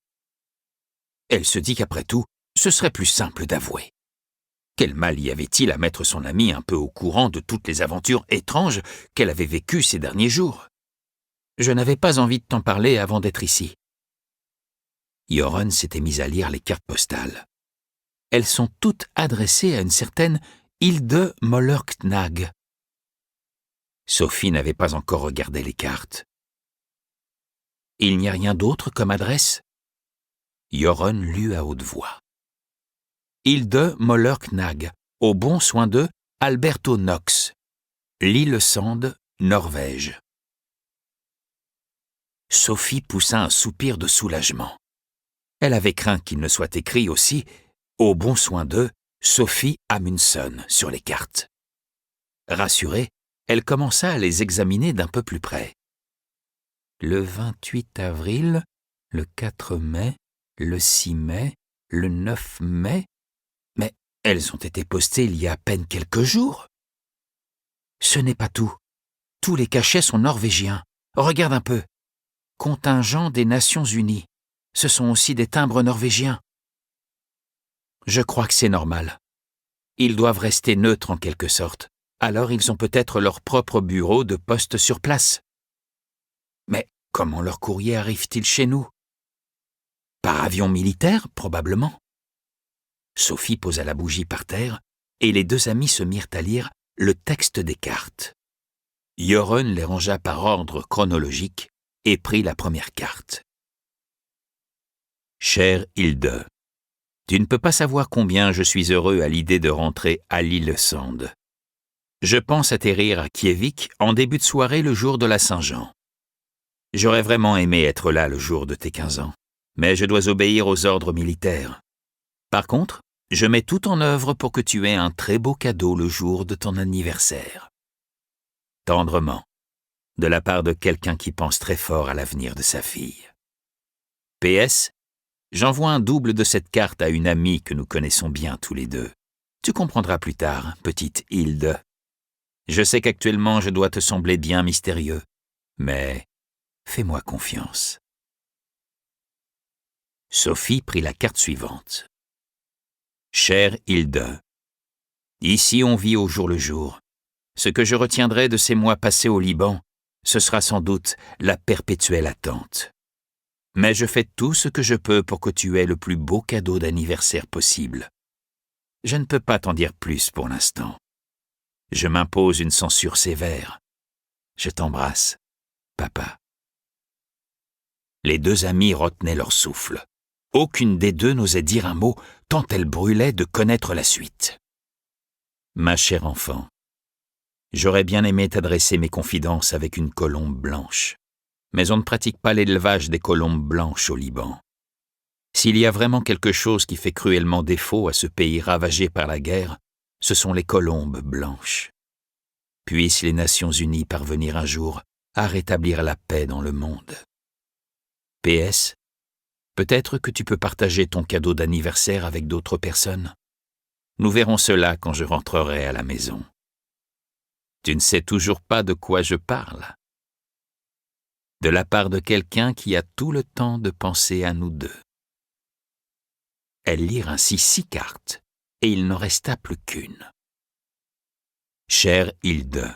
Elle se dit qu'après tout, ce serait plus simple d'avouer. Quel mal y avait-il à mettre son amie un peu au courant de toutes les aventures étranges qu'elle avait vécues ces derniers jours? Je n'avais pas envie de t'en parler avant d'être ici. Yoron s'était mise à lire les cartes postales. Elles sont toutes adressées à une certaine Hilde Mollerknag. Sophie n'avait pas encore regardé les cartes. Il n'y a rien d'autre comme adresse? Yoron lut à haute voix. Hilde Mollerknag, au bon soin de Alberto Knox, l'île Sand, Norvège. Sophie poussa un soupir de soulagement. Elle avait craint qu'il ne soit écrit aussi au bon soin de Sophie Amundsen sur les cartes. Rassurée, elle commença à les examiner d'un peu plus près. Le 28 avril, le 4 mai, le 6 mai, le 9 mai... Mais elles ont été postées il y a à peine quelques jours. Ce n'est pas tout. Tous les cachets sont norvégiens. Regarde un peu. Contingent des Nations Unies. Ce sont aussi des timbres norvégiens. Je crois que c'est normal. Ils doivent rester neutres en quelque sorte. Alors ils ont peut-être leur propre bureau de poste sur place. Mais comment leur courrier arrive-t-il chez nous? Par avion militaire, probablement. Sophie posa la bougie par terre et les deux amis se mirent à lire le texte des cartes. Yoron les rangea par ordre chronologique et prit la première carte. Chère Hilde, tu ne peux pas savoir combien je suis heureux à l'idée de rentrer à l'île Sand. Je pense atterrir à Kjevik en début de soirée le jour de la Saint-Jean. J'aurais vraiment aimé être là le jour de tes 15 ans, mais je dois obéir aux ordres militaires. Par contre, je mets tout en œuvre pour que tu aies un très beau cadeau le jour de ton anniversaire. Tendrement, de la part de quelqu'un qui pense très fort à l'avenir de sa fille. PS, j'envoie un double de cette carte à une amie que nous connaissons bien tous les deux. Tu comprendras plus tard, petite Hilde. Je sais qu'actuellement je dois te sembler bien mystérieux, mais fais-moi confiance. Sophie prit la carte suivante. Chère Hilde, ici on vit au jour le jour. Ce que je retiendrai de ces mois passés au Liban, ce sera sans doute la perpétuelle attente. Mais je fais tout ce que je peux pour que tu aies le plus beau cadeau d'anniversaire possible. Je ne peux pas t'en dire plus pour l'instant. Je m'impose une censure sévère. Je t'embrasse, papa. Les deux amis retenaient leur souffle. Aucune des deux n'osait dire un mot, tant elle brûlait de connaître la suite. Ma chère enfant, j'aurais bien aimé t'adresser mes confidences avec une colombe blanche, mais on ne pratique pas l'élevage des colombes blanches au Liban. S'il y a vraiment quelque chose qui fait cruellement défaut à ce pays ravagé par la guerre, ce sont les colombes blanches. Puissent les Nations Unies parvenir un jour à rétablir la paix dans le monde. PS, peut-être que tu peux partager ton cadeau d'anniversaire avec d'autres personnes. Nous verrons cela quand je rentrerai à la maison. Tu ne sais toujours pas de quoi je parle. De la part de quelqu'un qui a tout le temps de penser à nous deux. Elles lirent ainsi 6 cartes, et il n'en resta plus qu'une. Chère Hilde,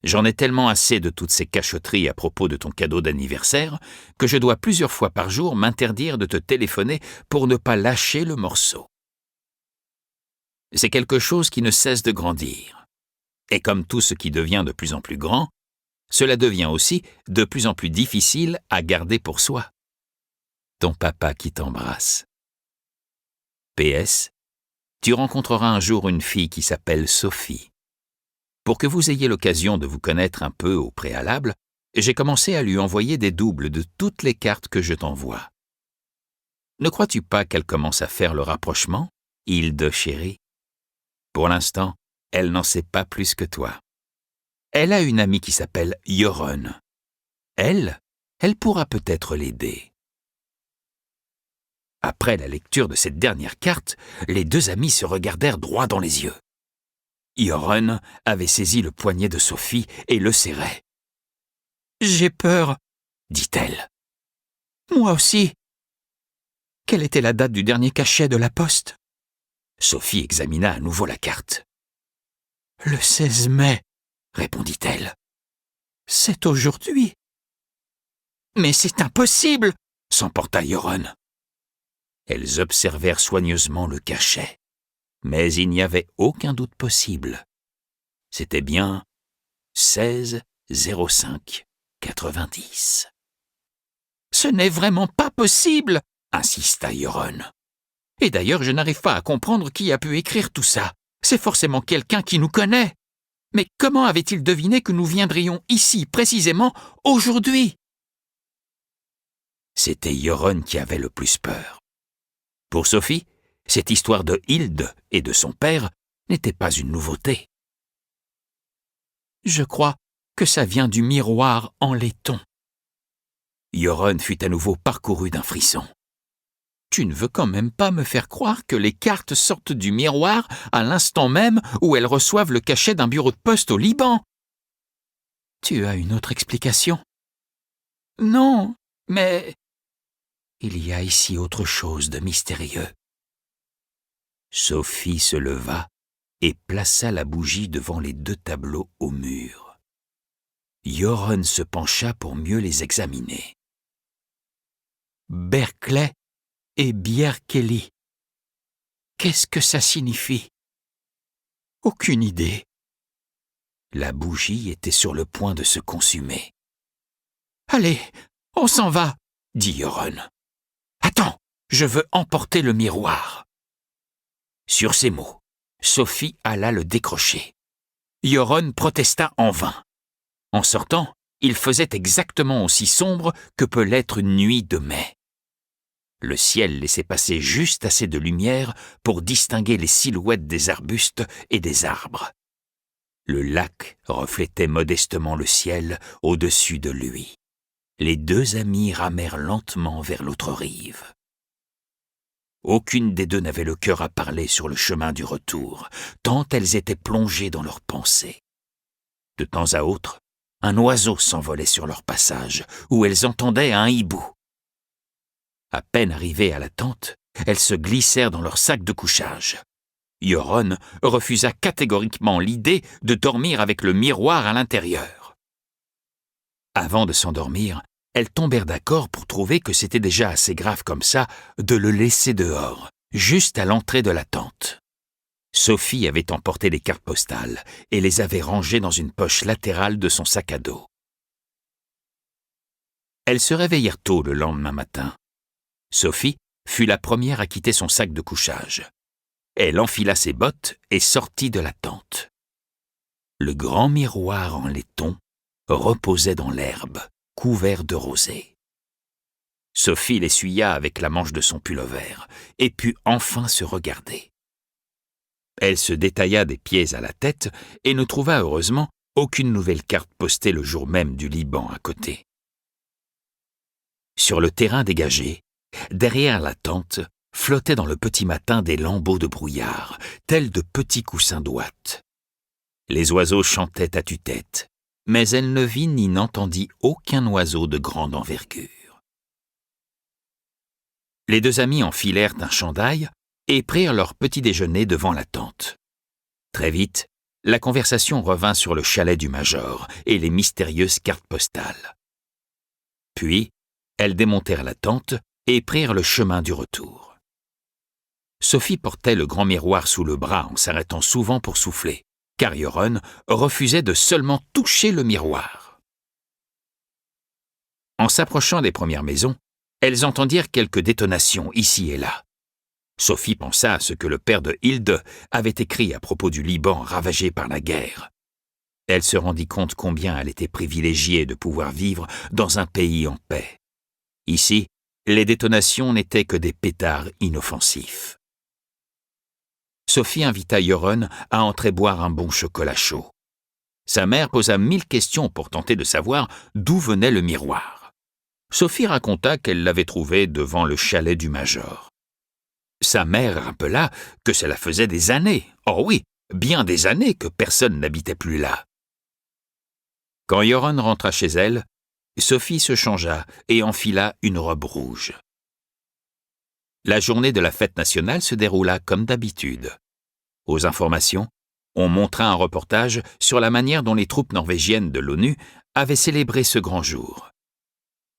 j'en ai tellement assez de toutes ces cachotteries à propos de ton cadeau d'anniversaire que je dois plusieurs fois par jour m'interdire de te téléphoner pour ne pas lâcher le morceau. C'est quelque chose qui ne cesse de grandir. Et comme tout ce qui devient de plus en plus grand, cela devient aussi de plus en plus difficile à garder pour soi. Ton papa qui t'embrasse. PS, tu rencontreras un jour une fille qui s'appelle Sophie. Pour que vous ayez l'occasion de vous connaître un peu au préalable, j'ai commencé à lui envoyer des doubles de toutes les cartes que je t'envoie. Ne crois-tu pas qu'elle commence à faire le rapprochement, Hilde chérie? Pour l'instant, elle n'en sait pas plus que toi. Elle a une amie qui s'appelle Jorun. Elle pourra peut-être l'aider. Après la lecture de cette dernière carte, les 2 amis se regardèrent droit dans les yeux. Jorun avait saisi le poignet de Sophie et le serrait. « J'ai peur, » dit-elle. « Moi aussi. » Quelle était la date du dernier cachet de la poste? Sophie examina à nouveau la carte. « Le 16 mai, » répondit-elle. « C'est aujourd'hui. »« Mais c'est impossible !» s'emporta Jorun. Elles observèrent soigneusement le cachet. Mais il n'y avait aucun doute possible. C'était bien 16 05 90. Ce n'est vraiment pas possible, insista Jorun. Et d'ailleurs, je n'arrive pas à comprendre qui a pu écrire tout ça. C'est forcément quelqu'un qui nous connaît. Mais comment avait-il deviné que nous viendrions ici précisément aujourd'hui? C'était Jorun qui avait le plus peur. Pour Sophie, cette histoire de Hilde et de son père n'était pas une nouveauté. « Je crois que ça vient du miroir en laiton. » Jorun fut à nouveau parcouru d'un frisson. « Tu ne veux quand même pas me faire croire que les cartes sortent du miroir à l'instant même où elles reçoivent le cachet d'un bureau de poste au Liban? Tu as une autre explication? Non, mais il y a ici autre chose de mystérieux. » Sophie se leva et plaça la bougie devant les 2 tableaux au mur. Jorun se pencha pour mieux les examiner. Berkeley et Bjerkeli. Qu'est-ce que ça signifie? Aucune idée. La bougie était sur le point de se consumer. « Allez, on s'en va, » dit Jorun. « Attends, je veux emporter le miroir. » Sur ces mots, Sophie alla le décrocher. Jorun protesta en vain. En sortant, il faisait exactement aussi sombre que peut l'être une nuit de mai. Le ciel laissait passer juste assez de lumière pour distinguer les silhouettes des arbustes et des arbres. Le lac reflétait modestement le ciel au-dessus de lui. Les 2 amis ramèrent lentement vers l'autre rive. Aucune des 2 n'avait le cœur à parler sur le chemin du retour, tant elles étaient plongées dans leurs pensées. De temps à autre, un oiseau s'envolait sur leur passage, où elles entendaient un hibou. À peine arrivées à la tente, elles se glissèrent dans leur sac de couchage. Jorun refusa catégoriquement l'idée de dormir avec le miroir à l'intérieur. Avant de s'endormir, elles tombèrent d'accord pour trouver que c'était déjà assez grave comme ça de le laisser dehors, juste à l'entrée de la tente. Sophie avait emporté les cartes postales et les avait rangées dans une poche latérale de son sac à dos. Elles se réveillèrent tôt le lendemain matin. Sophie fut la première à quitter son sac de couchage. Elle enfila ses bottes et sortit de la tente. Le grand miroir en laiton reposait dans l'herbe, couvert de rosée. Sophie l'essuya avec la manche de son pull-over et put enfin se regarder. Elle se détailla des pieds à la tête et ne trouva heureusement aucune nouvelle carte postée le jour même du Liban à côté. Sur le terrain dégagé, derrière la tente, flottaient dans le petit matin des lambeaux de brouillard, tels de petits coussins d'ouate. Les oiseaux chantaient à tue-tête, mais elle ne vit ni n'entendit aucun oiseau de grande envergure. Les deux amis enfilèrent un chandail et prirent leur petit déjeuner devant la tente. Très vite, la conversation revint sur le chalet du major et les mystérieuses cartes postales. Puis, elles démontèrent la tente et prirent le chemin du retour. Sophie portait le grand miroir sous le bras en s'arrêtant souvent pour souffler, car Yoron refusait de seulement toucher le miroir. En s'approchant des premières maisons, elles entendirent quelques détonations ici et là. Sophie pensa à ce que le père de Hilde avait écrit à propos du Liban ravagé par la guerre. Elle se rendit compte combien elle était privilégiée de pouvoir vivre dans un pays en paix. Ici, les détonations n'étaient que des pétards inoffensifs. Sophie invita Yoron à entrer boire un bon chocolat chaud. Sa mère posa 1000 questions pour tenter de savoir d'où venait le miroir. Sophie raconta qu'elle l'avait trouvé devant le chalet du major. Sa mère rappela que cela faisait des années, oh oui, bien des années que personne n'habitait plus là. Quand Yoron rentra chez elle, Sophie se changea et enfila une robe rouge. La journée de la fête nationale se déroula comme d'habitude. Aux informations, on montra un reportage sur la manière dont les troupes norvégiennes de l'ONU avaient célébré ce grand jour.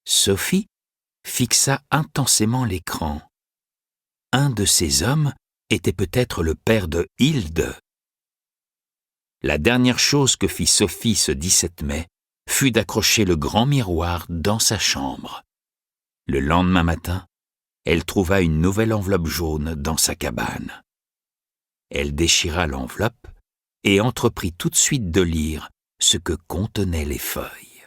Sophie fixa intensément l'écran. Un de ces hommes était peut-être le père de Hilde. La dernière chose que fit Sophie ce 17 mai fut d'accrocher le grand miroir dans sa chambre. Le lendemain matin, elle trouva une nouvelle enveloppe jaune dans sa cabane. Elle déchira l'enveloppe et entreprit tout de suite de lire ce que contenaient les feuilles.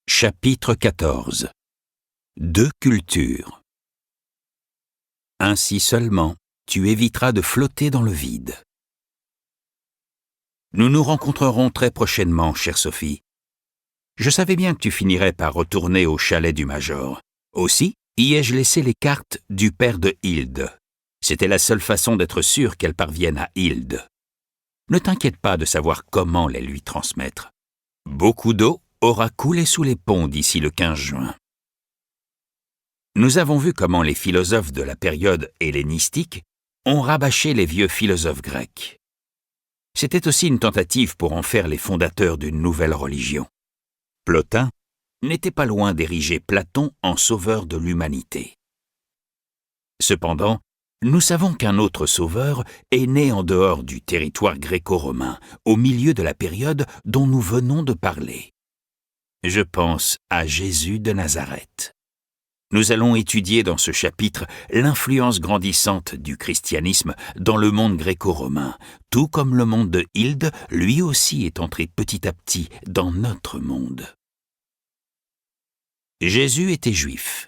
Chapitre 14. 2 cultures. Ainsi seulement, tu éviteras de flotter dans le vide. Nous nous rencontrerons très prochainement, chère Sophie. Je savais bien que tu finirais par retourner au chalet du major. Aussi, y ai-je laissé les cartes du père de Hilde. C'était la seule façon d'être sûr qu'elles parviennent à Hilde. Ne t'inquiète pas de savoir comment les lui transmettre. Beaucoup d'eau aura coulé sous les ponts d'ici le 15 juin. Nous avons vu comment les philosophes de la période hellénistique ont rabâché les vieux philosophes grecs. C'était aussi une tentative pour en faire les fondateurs d'une nouvelle religion. Plotin n'était pas loin d'ériger Platon en sauveur de l'humanité. Cependant, nous savons qu'un autre sauveur est né en dehors du territoire gréco-romain, au milieu de la période dont nous venons de parler. Je pense à Jésus de Nazareth. Nous allons étudier dans ce chapitre l'influence grandissante du christianisme dans le monde gréco-romain, tout comme le monde de Hilde, lui aussi, est entré petit à petit dans notre monde. Jésus était juif,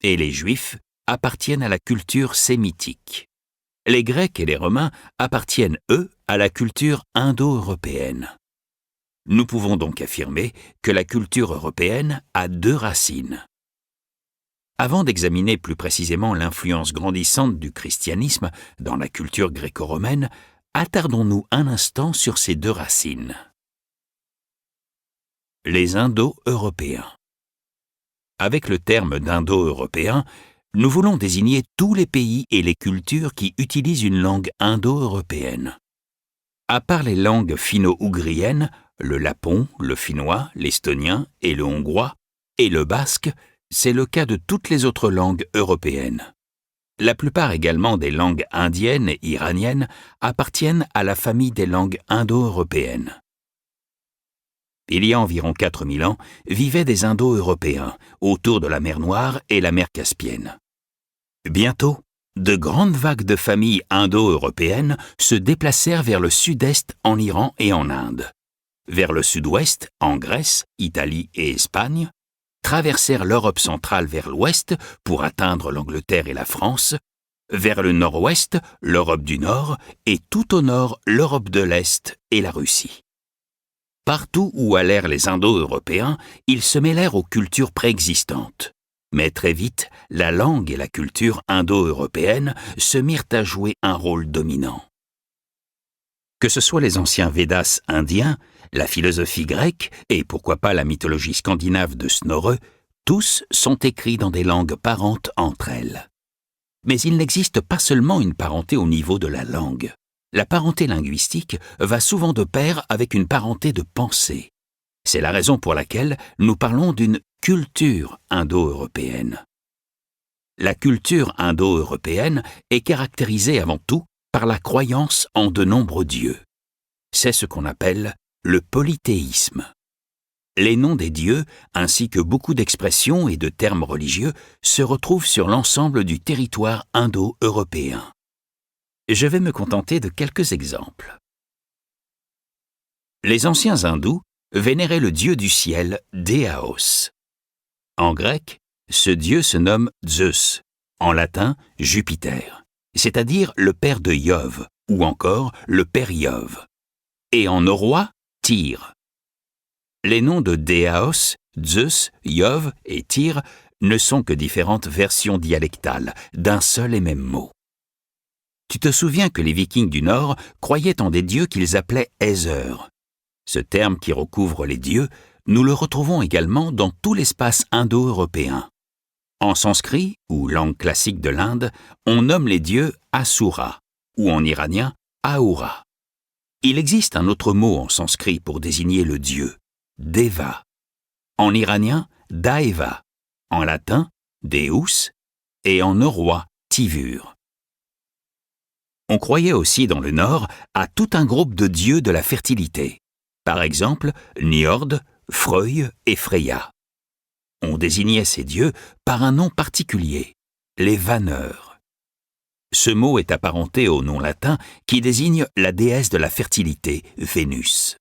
et les Juifs appartiennent à la culture sémitique. Les Grecs et les Romains appartiennent, eux, à la culture indo-européenne. Nous pouvons donc affirmer que la culture européenne a 2 racines. Avant d'examiner plus précisément l'influence grandissante du christianisme dans la culture gréco-romaine, attardons-nous un instant sur ces 2 racines. Les Indo-Européens. Avec le terme d'Indo-Européen, nous voulons désigner tous les pays et les cultures qui utilisent une langue indo-européenne. À part les langues finno-ougriennes, le lapon, le finnois, l'estonien et le hongrois, et le basque, c'est le cas de toutes les autres langues européennes. La plupart également des langues indiennes et iraniennes appartiennent à la famille des langues indo-européennes. Il y a environ 4000 ans, vivaient des Indo-Européens autour de la mer Noire et la mer Caspienne. Bientôt, de grandes vagues de familles indo-européennes se déplacèrent vers le sud-est en Iran et en Inde, vers le sud-ouest en Grèce, Italie et Espagne, traversèrent l'Europe centrale vers l'ouest pour atteindre l'Angleterre et la France, vers le nord-ouest, l'Europe du Nord, et tout au nord, l'Europe de l'Est et la Russie. Partout où allèrent les Indo-Européens, ils se mêlèrent aux cultures préexistantes. Mais très vite, la langue et la culture indo-européenne se mirent à jouer un rôle dominant. Que ce soit les anciens Védas indiens, la philosophie grecque et pourquoi pas la mythologie scandinave de Snorre, tous sont écrits dans des langues parentes entre elles. Mais il n'existe pas seulement une parenté au niveau de la langue. La parenté linguistique va souvent de pair avec une parenté de pensée. C'est la raison pour laquelle nous parlons d'une culture indo-européenne. La culture indo-européenne est caractérisée avant tout par la croyance en de nombreux dieux. C'est ce qu'on appelle le polythéisme. Les noms des dieux, ainsi que beaucoup d'expressions et de termes religieux, se retrouvent sur l'ensemble du territoire indo-européen. Je vais me contenter de quelques exemples. Les anciens hindous vénéraient le dieu du ciel, Déaos. En grec, ce dieu se nomme Zeus, en latin Jupiter, c'est-à-dire le père de Iov, ou encore le père Iov. Et en norrois, Tyr. Les noms de Déaos, Zeus, Iov et Tyr ne sont que différentes versions dialectales d'un seul et même mot. Tu te souviens que les Vikings du Nord croyaient en des dieux qu'ils appelaient Æsir. Ce terme qui recouvre les dieux, nous le retrouvons également dans tout l'espace indo-européen. En sanskrit, ou langue classique de l'Inde, on nomme les dieux Asura, ou en iranien Ahura. Il existe un autre mot en sanskrit pour désigner le dieu, Deva. En iranien, Daeva. En latin, Deus. Et en norrois, Tivur. On croyait aussi dans le Nord à tout un groupe de dieux de la fertilité. Par exemple, Njord, Freuy et Freya. On désignait ces dieux par un nom particulier, les vanneurs. Ce mot est apparenté au nom latin qui désigne la déesse de la fertilité, Vénus.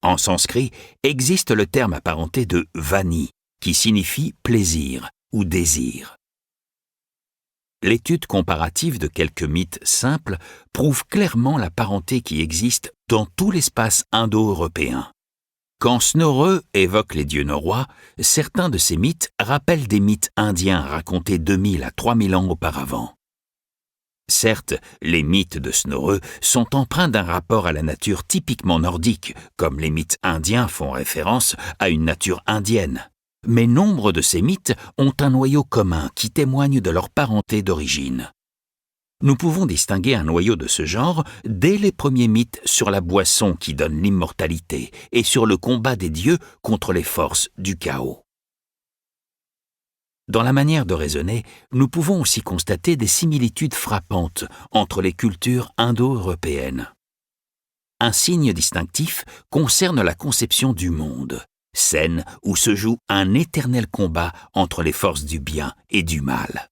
En sanskrit existe le terme apparenté de vani, qui signifie plaisir ou désir. L'étude comparative de quelques mythes simples prouve clairement la parenté qui existe dans tout l'espace indo-européen. Quand Snorre évoque les dieux norrois, certains de ces mythes rappellent des mythes indiens racontés 2000 à 3000 ans auparavant. Certes, les mythes de Snorre sont empreints d'un rapport à la nature typiquement nordique, comme les mythes indiens font référence à une nature indienne. Mais nombre de ces mythes ont un noyau commun qui témoigne de leur parenté d'origine. Nous pouvons distinguer un noyau de ce genre dès les premiers mythes sur la boisson qui donne l'immortalité et sur le combat des dieux contre les forces du chaos. Dans la manière de raisonner, nous pouvons aussi constater des similitudes frappantes entre les cultures indo-européennes. Un signe distinctif concerne la conception du monde, scène où se joue un éternel combat entre les forces du bien et du mal.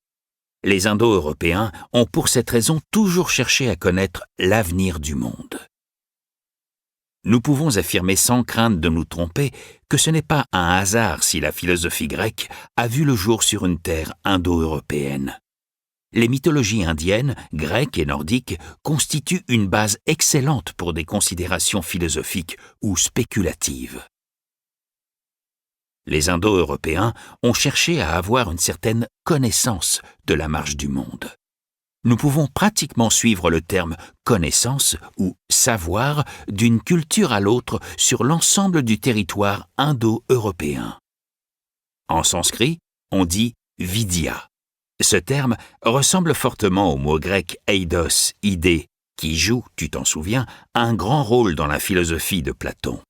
Les Indo-Européens ont pour cette raison toujours cherché à connaître l'avenir du monde. Nous pouvons affirmer sans crainte de nous tromper que ce n'est pas un hasard si la philosophie grecque a vu le jour sur une terre indo-européenne. Les mythologies indiennes, grecques et nordiques constituent une base excellente pour des considérations philosophiques ou spéculatives. Les Indo-Européens ont cherché à avoir une certaine connaissance de la marche du monde. Nous pouvons pratiquement suivre le terme connaissance ou savoir d'une culture à l'autre sur l'ensemble du territoire indo-européen. En sanskrit, on dit vidya. Ce terme ressemble fortement au mot grec eidos, idée, qui joue, tu t'en souviens, un grand rôle dans la philosophie de Platon.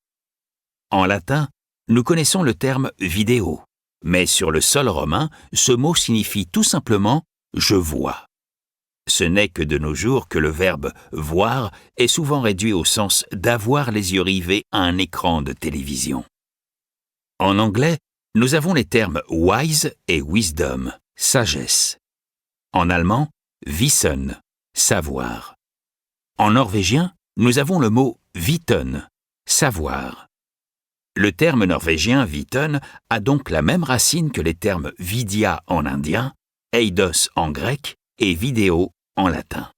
En latin, nous connaissons le terme vidéo, mais sur le sol romain, ce mot signifie tout simplement « je vois ». Ce n'est que de nos jours que le verbe « voir » est souvent réduit au sens d'avoir les yeux rivés à un écran de télévision. En anglais, nous avons les termes « wise » et « wisdom », sagesse. En allemand, « wissen », savoir. En norvégien, nous avons le mot « viten », savoir. Le terme norvégien « viten » a donc la même racine que les termes « vidya » en indien, « eidos » en grec et « vidéo » en latin.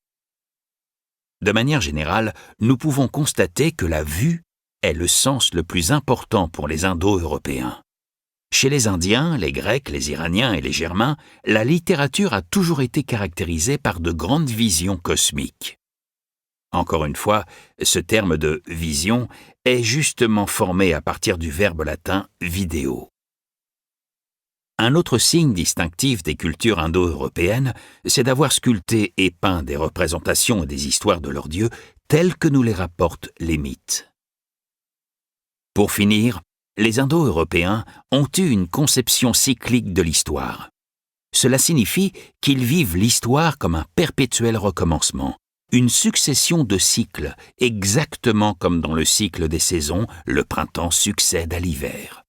De manière générale, nous pouvons constater que la vue est le sens le plus important pour les Indo-Européens. Chez les Indiens, les Grecs, les Iraniens et les Germains, la littérature a toujours été caractérisée par de grandes visions cosmiques. Encore une fois, ce terme de « vision » est justement formé à partir du verbe latin « vidéo ». Un autre signe distinctif des cultures indo-européennes, c'est d'avoir sculpté et peint des représentations et des histoires de leurs dieux telles que nous les rapportent les mythes. Pour finir, les Indo-Européens ont eu une conception cyclique de l'histoire. Cela signifie qu'ils vivent l'histoire comme un perpétuel recommencement, une succession de cycles, exactement comme dans le cycle des saisons, le printemps succède à l'hiver.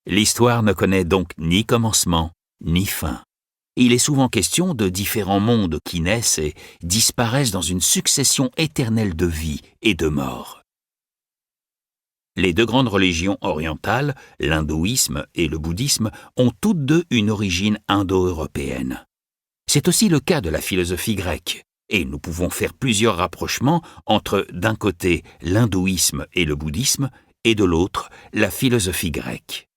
L'histoire ne connaît donc ni commencement, ni fin. Il est souvent question de différents mondes qui naissent et disparaissent dans une succession éternelle de vie et de mort. Les deux grandes religions orientales, l'hindouisme et le bouddhisme, ont toutes deux une origine indo-européenne. C'est aussi le cas de la philosophie grecque, et nous pouvons faire plusieurs rapprochements entre, d'un côté, l'hindouisme et le bouddhisme, et de l'autre, la philosophie grecque.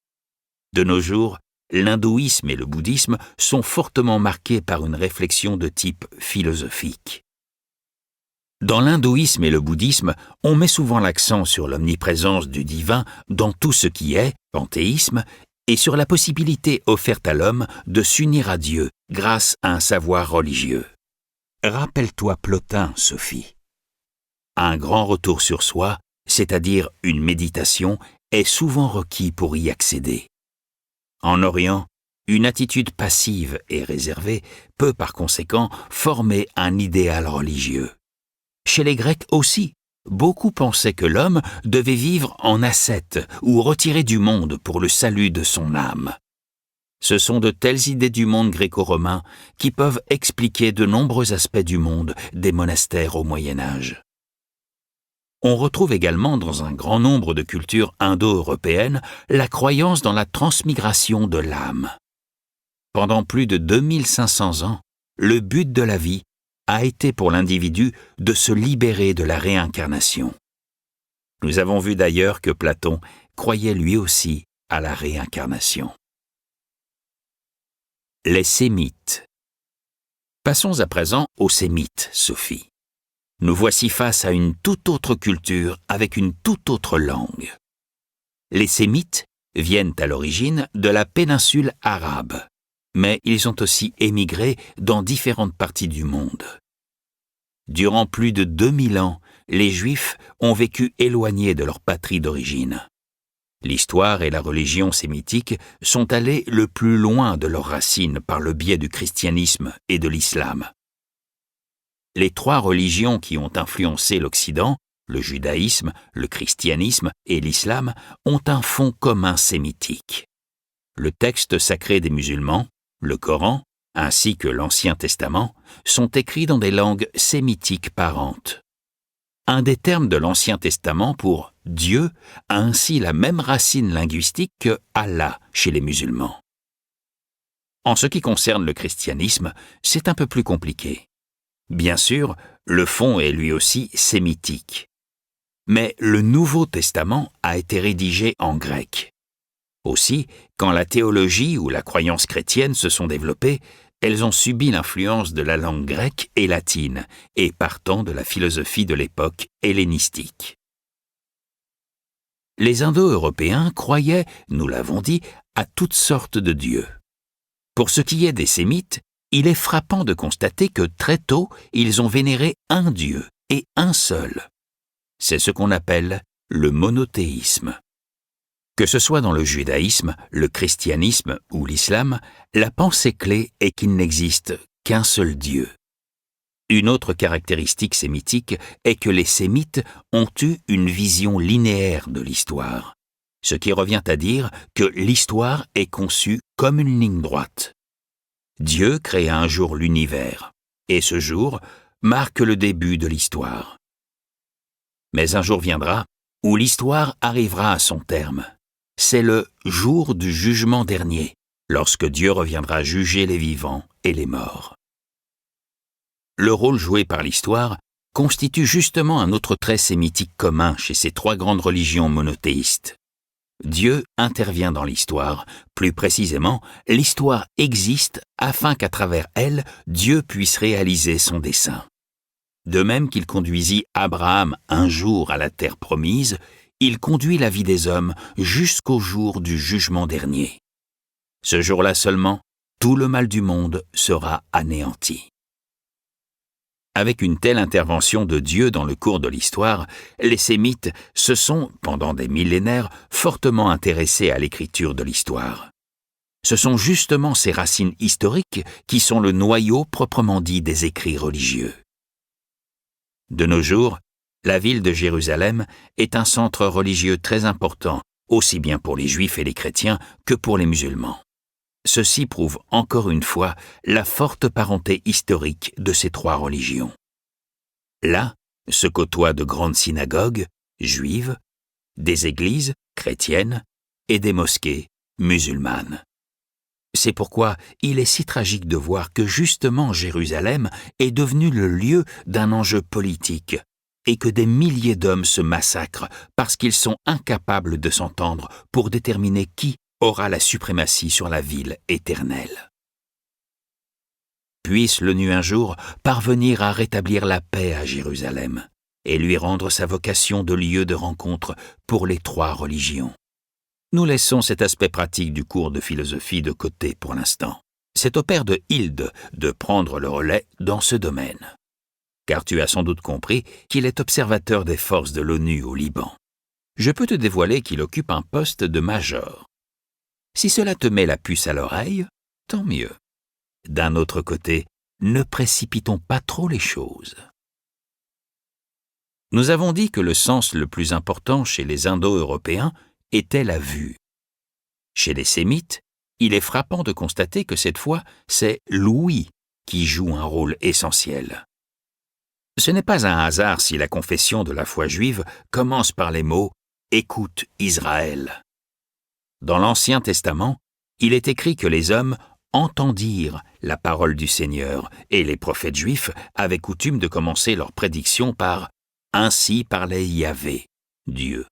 De nos jours, l'hindouisme et le bouddhisme sont fortement marqués par une réflexion de type philosophique. Dans l'hindouisme et le bouddhisme, on met souvent l'accent sur l'omniprésence du divin dans tout ce qui est panthéisme et sur la possibilité offerte à l'homme de s'unir à Dieu grâce à un savoir religieux. Rappelle-toi Plotin, Sophie. Un grand retour sur soi, c'est-à-dire une méditation, est souvent requis pour y accéder. En Orient, une attitude passive et réservée peut par conséquent former un idéal religieux. Chez les Grecs aussi, beaucoup pensaient que l'homme devait vivre en ascète ou retiré du monde pour le salut de son âme. Ce sont de telles idées du monde gréco-romain qui peuvent expliquer de nombreux aspects du monde des monastères au Moyen Âge. On retrouve également dans un grand nombre de cultures indo-européennes la croyance dans la transmigration de l'âme. Pendant plus de 2500 ans, le but de la vie a été pour l'individu de se libérer de la réincarnation. Nous avons vu d'ailleurs que Platon croyait lui aussi à la réincarnation. Les Sémites. Passons à présent aux Sémites, Sophie. Nous voici face à une toute autre culture avec une toute autre langue. Les Sémites viennent à l'origine de la péninsule arabe, mais ils ont aussi émigré dans différentes parties du monde. Durant plus de 2000 ans, les Juifs ont vécu éloignés de leur patrie d'origine. L'histoire et la religion sémitique sont allées le plus loin de leurs racines par le biais du christianisme et de l'islam. Les trois religions qui ont influencé l'Occident, le judaïsme, le christianisme et l'islam, ont un fond commun sémitique. Le texte sacré des musulmans, le Coran, ainsi que l'Ancien Testament, sont écrits dans des langues sémitiques parentes. Un des termes de l'Ancien Testament pour « Dieu » a ainsi la même racine linguistique que « Allah » chez les musulmans. En ce qui concerne le christianisme, c'est un peu plus compliqué. Bien sûr, le fond est lui aussi sémitique. Mais le Nouveau Testament a été rédigé en grec. Aussi, quand la théologie ou la croyance chrétienne se sont développées, elles ont subi l'influence de la langue grecque et latine, et partant de la philosophie de l'époque hellénistique. Les Indo-Européens croyaient, nous l'avons dit, à toutes sortes de dieux. Pour ce qui est des Sémites, il est frappant de constater que très tôt, ils ont vénéré un dieu et un seul. C'est ce qu'on appelle le monothéisme. Que ce soit dans le judaïsme, le christianisme ou l'islam, la pensée clé est qu'il n'existe qu'un seul Dieu. Une autre caractéristique sémitique est que les Sémites ont eu une vision linéaire de l'histoire, ce qui revient à dire que l'histoire est conçue comme une ligne droite. Dieu créa un jour l'univers, et ce jour marque le début de l'histoire. Mais un jour viendra où l'histoire arrivera à son terme. C'est le jour du jugement dernier, lorsque Dieu reviendra juger les vivants et les morts. Le rôle joué par l'histoire constitue justement un autre trait sémitique commun chez ces trois grandes religions monothéistes. Dieu intervient dans l'histoire. Plus précisément, l'histoire existe afin qu'à travers elle, Dieu puisse réaliser son dessein. De même qu'il conduisit Abraham un jour à la terre promise, il conduit la vie des hommes jusqu'au jour du jugement dernier. Ce jour-là seulement, tout le mal du monde sera anéanti. Avec une telle intervention de Dieu dans le cours de l'histoire, les Sémites se sont, pendant des millénaires, fortement intéressés à l'écriture de l'histoire. Ce sont justement ces racines historiques qui sont le noyau proprement dit des écrits religieux. De nos jours, la ville de Jérusalem est un centre religieux très important, aussi bien pour les Juifs et les chrétiens que pour les musulmans. Ceci prouve encore une fois la forte parenté historique de ces trois religions. Là se côtoient de grandes synagogues juives, des églises chrétiennes et des mosquées musulmanes. C'est pourquoi il est si tragique de voir que justement Jérusalem est devenu le lieu d'un enjeu politique et que des milliers d'hommes se massacrent parce qu'ils sont incapables de s'entendre pour déterminer qui aura la suprématie sur la ville éternelle. Puisse l'ONU un jour parvenir à rétablir la paix à Jérusalem et lui rendre sa vocation de lieu de rencontre pour les trois religions. Nous laissons cet aspect pratique du cours de philosophie de côté pour l'instant. C'est au père de Hilde de prendre le relais dans ce domaine. Car tu as sans doute compris qu'il est observateur des forces de l'ONU au Liban. Je peux te dévoiler qu'il occupe un poste de major. Si cela te met la puce à l'oreille, tant mieux. D'un autre côté, ne précipitons pas trop les choses. Nous avons dit que le sens le plus important chez les Indo-Européens était la vue. Chez les Sémites, il est frappant de constater que cette fois, c'est l'ouïe qui joue un rôle essentiel. Ce n'est pas un hasard si la confession de la foi juive commence par les mots « Écoute Israël ». Dans l'Ancien Testament, il est écrit que les hommes entendirent la parole du Seigneur et les prophètes juifs avaient coutume de commencer leurs prédictions par « Ainsi parlait Yahvé, Dieu ».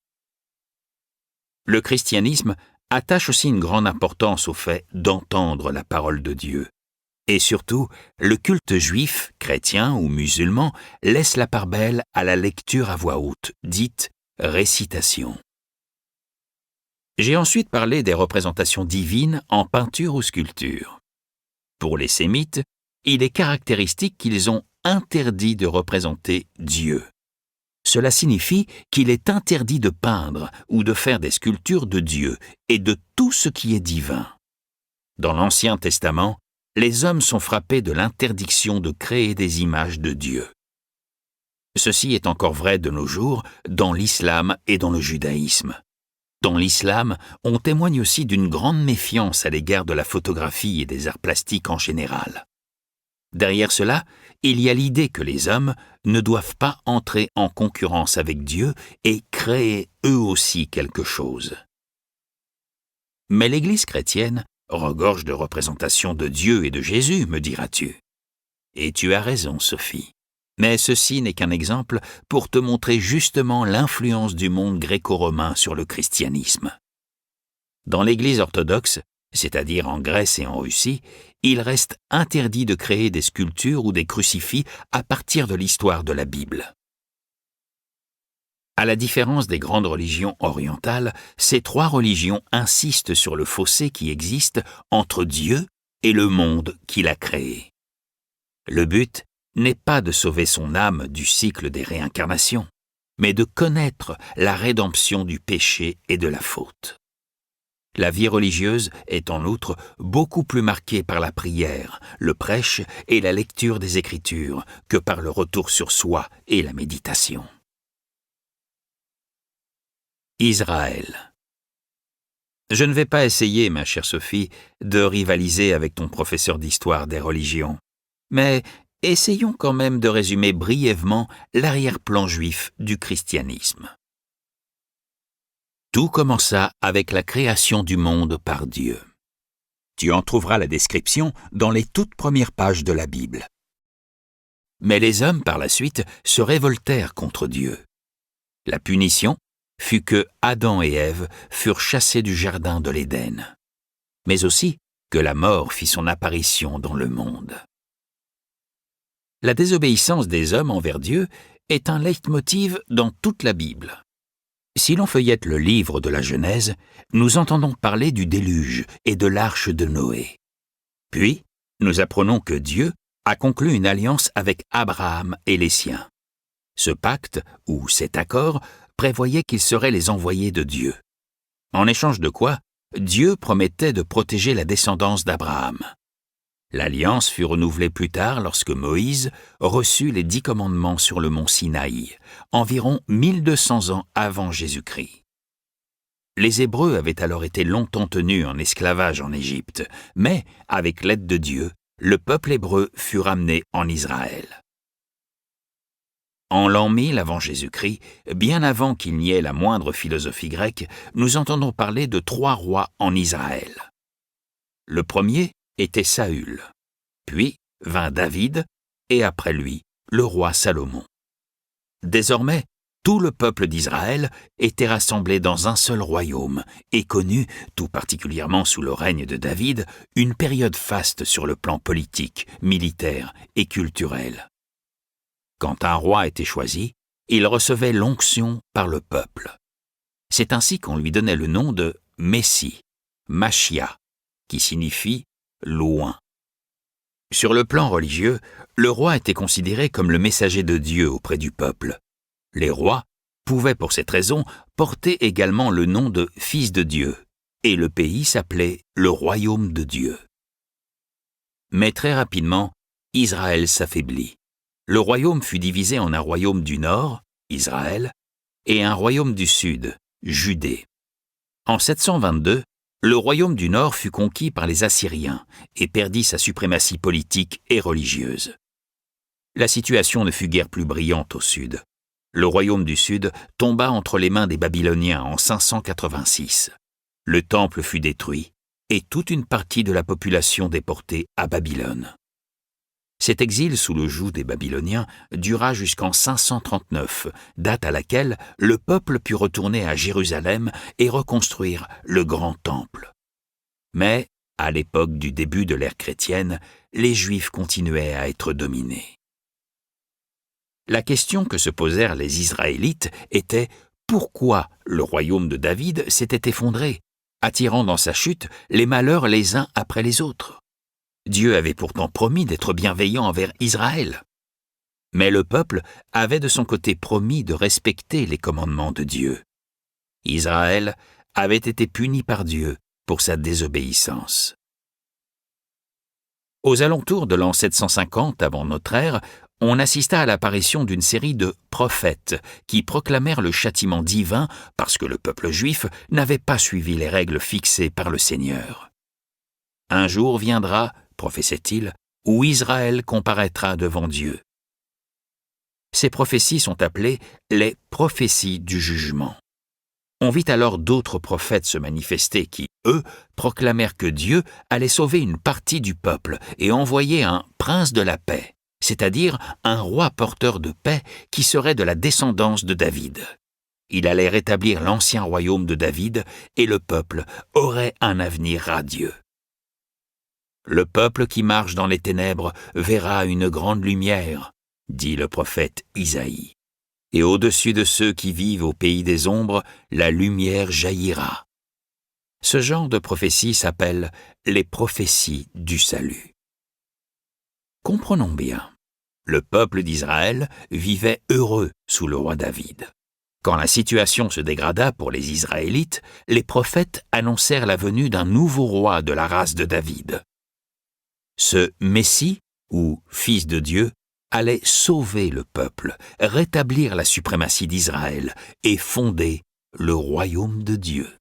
Le christianisme attache aussi une grande importance au fait d'entendre la parole de Dieu. Et surtout, le culte juif, chrétien ou musulman laisse la part belle à la lecture à voix haute, dite récitation. J'ai ensuite parlé des représentations divines en peinture ou sculpture. Pour les Sémites, il est caractéristique qu'ils ont interdit de représenter Dieu. Cela signifie qu'il est interdit de peindre ou de faire des sculptures de Dieu et de tout ce qui est divin. Dans l'Ancien Testament, les hommes sont frappés de l'interdiction de créer des images de Dieu. Ceci est encore vrai de nos jours dans l'islam et dans le judaïsme. Dans l'islam, on témoigne aussi d'une grande méfiance à l'égard de la photographie et des arts plastiques en général. Derrière cela, il y a l'idée que les hommes ne doivent pas entrer en concurrence avec Dieu et créer eux aussi quelque chose. Mais l'Église chrétienne regorge de représentations de Dieu et de Jésus, me diras-tu. Et tu as raison, Sophie. Mais ceci n'est qu'un exemple pour te montrer justement l'influence du monde gréco-romain sur le christianisme. Dans l'Église orthodoxe, c'est-à-dire en Grèce et en Russie, il reste interdit de créer des sculptures ou des crucifix à partir de l'histoire de la Bible. À la différence des grandes religions orientales, ces trois religions insistent sur le fossé qui existe entre Dieu et le monde qu'il a créé. Le but n'est pas de sauver son âme du cycle des réincarnations, mais de connaître la rédemption du péché et de la faute. La vie religieuse est en outre beaucoup plus marquée par la prière, le prêche et la lecture des Écritures que par le retour sur soi et la méditation. Israël. Je ne vais pas essayer, ma chère Sophie, de rivaliser avec ton professeur d'histoire des religions, mais essayons quand même de résumer brièvement l'arrière-plan juif du christianisme. Tout commença avec la création du monde par Dieu. Tu en trouveras la description dans les toutes premières pages de la Bible. Mais les hommes, par la suite, se révoltèrent contre Dieu. La punition fut que Adam et Ève furent chassés du jardin de l'Éden, mais aussi que la mort fit son apparition dans le monde. La désobéissance des hommes envers Dieu est un leitmotiv dans toute la Bible. Si l'on feuillette le livre de la Genèse, nous entendons parler du déluge et de l'arche de Noé. Puis, nous apprenons que Dieu a conclu une alliance avec Abraham et les siens. Ce pacte, ou cet accord, prévoyait qu'ils seraient les envoyés de Dieu. En échange de quoi, Dieu promettait de protéger la descendance d'Abraham. L'alliance fut renouvelée plus tard lorsque Moïse reçut les 10 commandements sur le mont Sinaï, environ 1200 ans avant Jésus-Christ. Les Hébreux avaient alors été longtemps tenus en esclavage en Égypte, mais, avec l'aide de Dieu, le peuple hébreu fut ramené en Israël. En l'an 1000 avant Jésus-Christ, bien avant qu'il n'y ait la moindre philosophie grecque, nous entendons parler de 3 rois en Israël. Le premier était Saül, puis vint David, et après lui, le roi Salomon. Désormais, tout le peuple d'Israël était rassemblé dans un seul royaume et connut, tout particulièrement sous le règne de David, une période faste sur le plan politique, militaire et culturel. Quand un roi était choisi, il recevait l'onction par le peuple. C'est ainsi qu'on lui donnait le nom de Messie, Machia, qui signifie « loin ». Sur le plan religieux, le roi était considéré comme le messager de Dieu auprès du peuple. Les rois pouvaient pour cette raison porter également le nom de fils de Dieu, et le pays s'appelait le royaume de Dieu. Mais très rapidement, Israël s'affaiblit. Le royaume fut divisé en un royaume du nord, Israël, et un royaume du sud, Judée. En 722, le royaume du nord fut conquis par les Assyriens et perdit sa suprématie politique et religieuse. La situation ne fut guère plus brillante au sud. Le royaume du sud tomba entre les mains des Babyloniens en 586. Le temple fut détruit et toute une partie de la population déportée à Babylone. Cet exil sous le joug des Babyloniens dura jusqu'en 539, date à laquelle le peuple put retourner à Jérusalem et reconstruire le grand temple. Mais, à l'époque du début de l'ère chrétienne, les Juifs continuaient à être dominés. La question que se posèrent les Israélites était pourquoi le royaume de David s'était effondré, attirant dans sa chute les malheurs les uns après les autres. Dieu avait pourtant promis d'être bienveillant envers Israël. Mais le peuple avait de son côté promis de respecter les commandements de Dieu. Israël avait été puni par Dieu pour sa désobéissance. Aux alentours de l'an 750 avant notre ère, on assista à l'apparition d'une série de prophètes qui proclamèrent le châtiment divin parce que le peuple juif n'avait pas suivi les règles fixées par le Seigneur. Un jour viendra, prophétisait-il, où Israël comparaîtra devant Dieu. Ces prophéties sont appelées les prophéties du jugement. On vit alors d'autres prophètes se manifester qui, eux, proclamèrent que Dieu allait sauver une partie du peuple et envoyer un prince de la paix, c'est-à-dire un roi porteur de paix qui serait de la descendance de David. Il allait rétablir l'ancien royaume de David et le peuple aurait un avenir radieux. Le peuple qui marche dans les ténèbres verra une grande lumière, dit le prophète Isaïe. Et au-dessus de ceux qui vivent au pays des ombres, la lumière jaillira. Ce genre de prophétie s'appelle les prophéties du salut. Comprenons bien, le peuple d'Israël vivait heureux sous le roi David. Quand la situation se dégrada pour les Israélites, les prophètes annoncèrent la venue d'un nouveau roi de la race de David. Ce Messie, ou Fils de Dieu, allait sauver le peuple, rétablir la suprématie d'Israël et fonder le royaume de Dieu.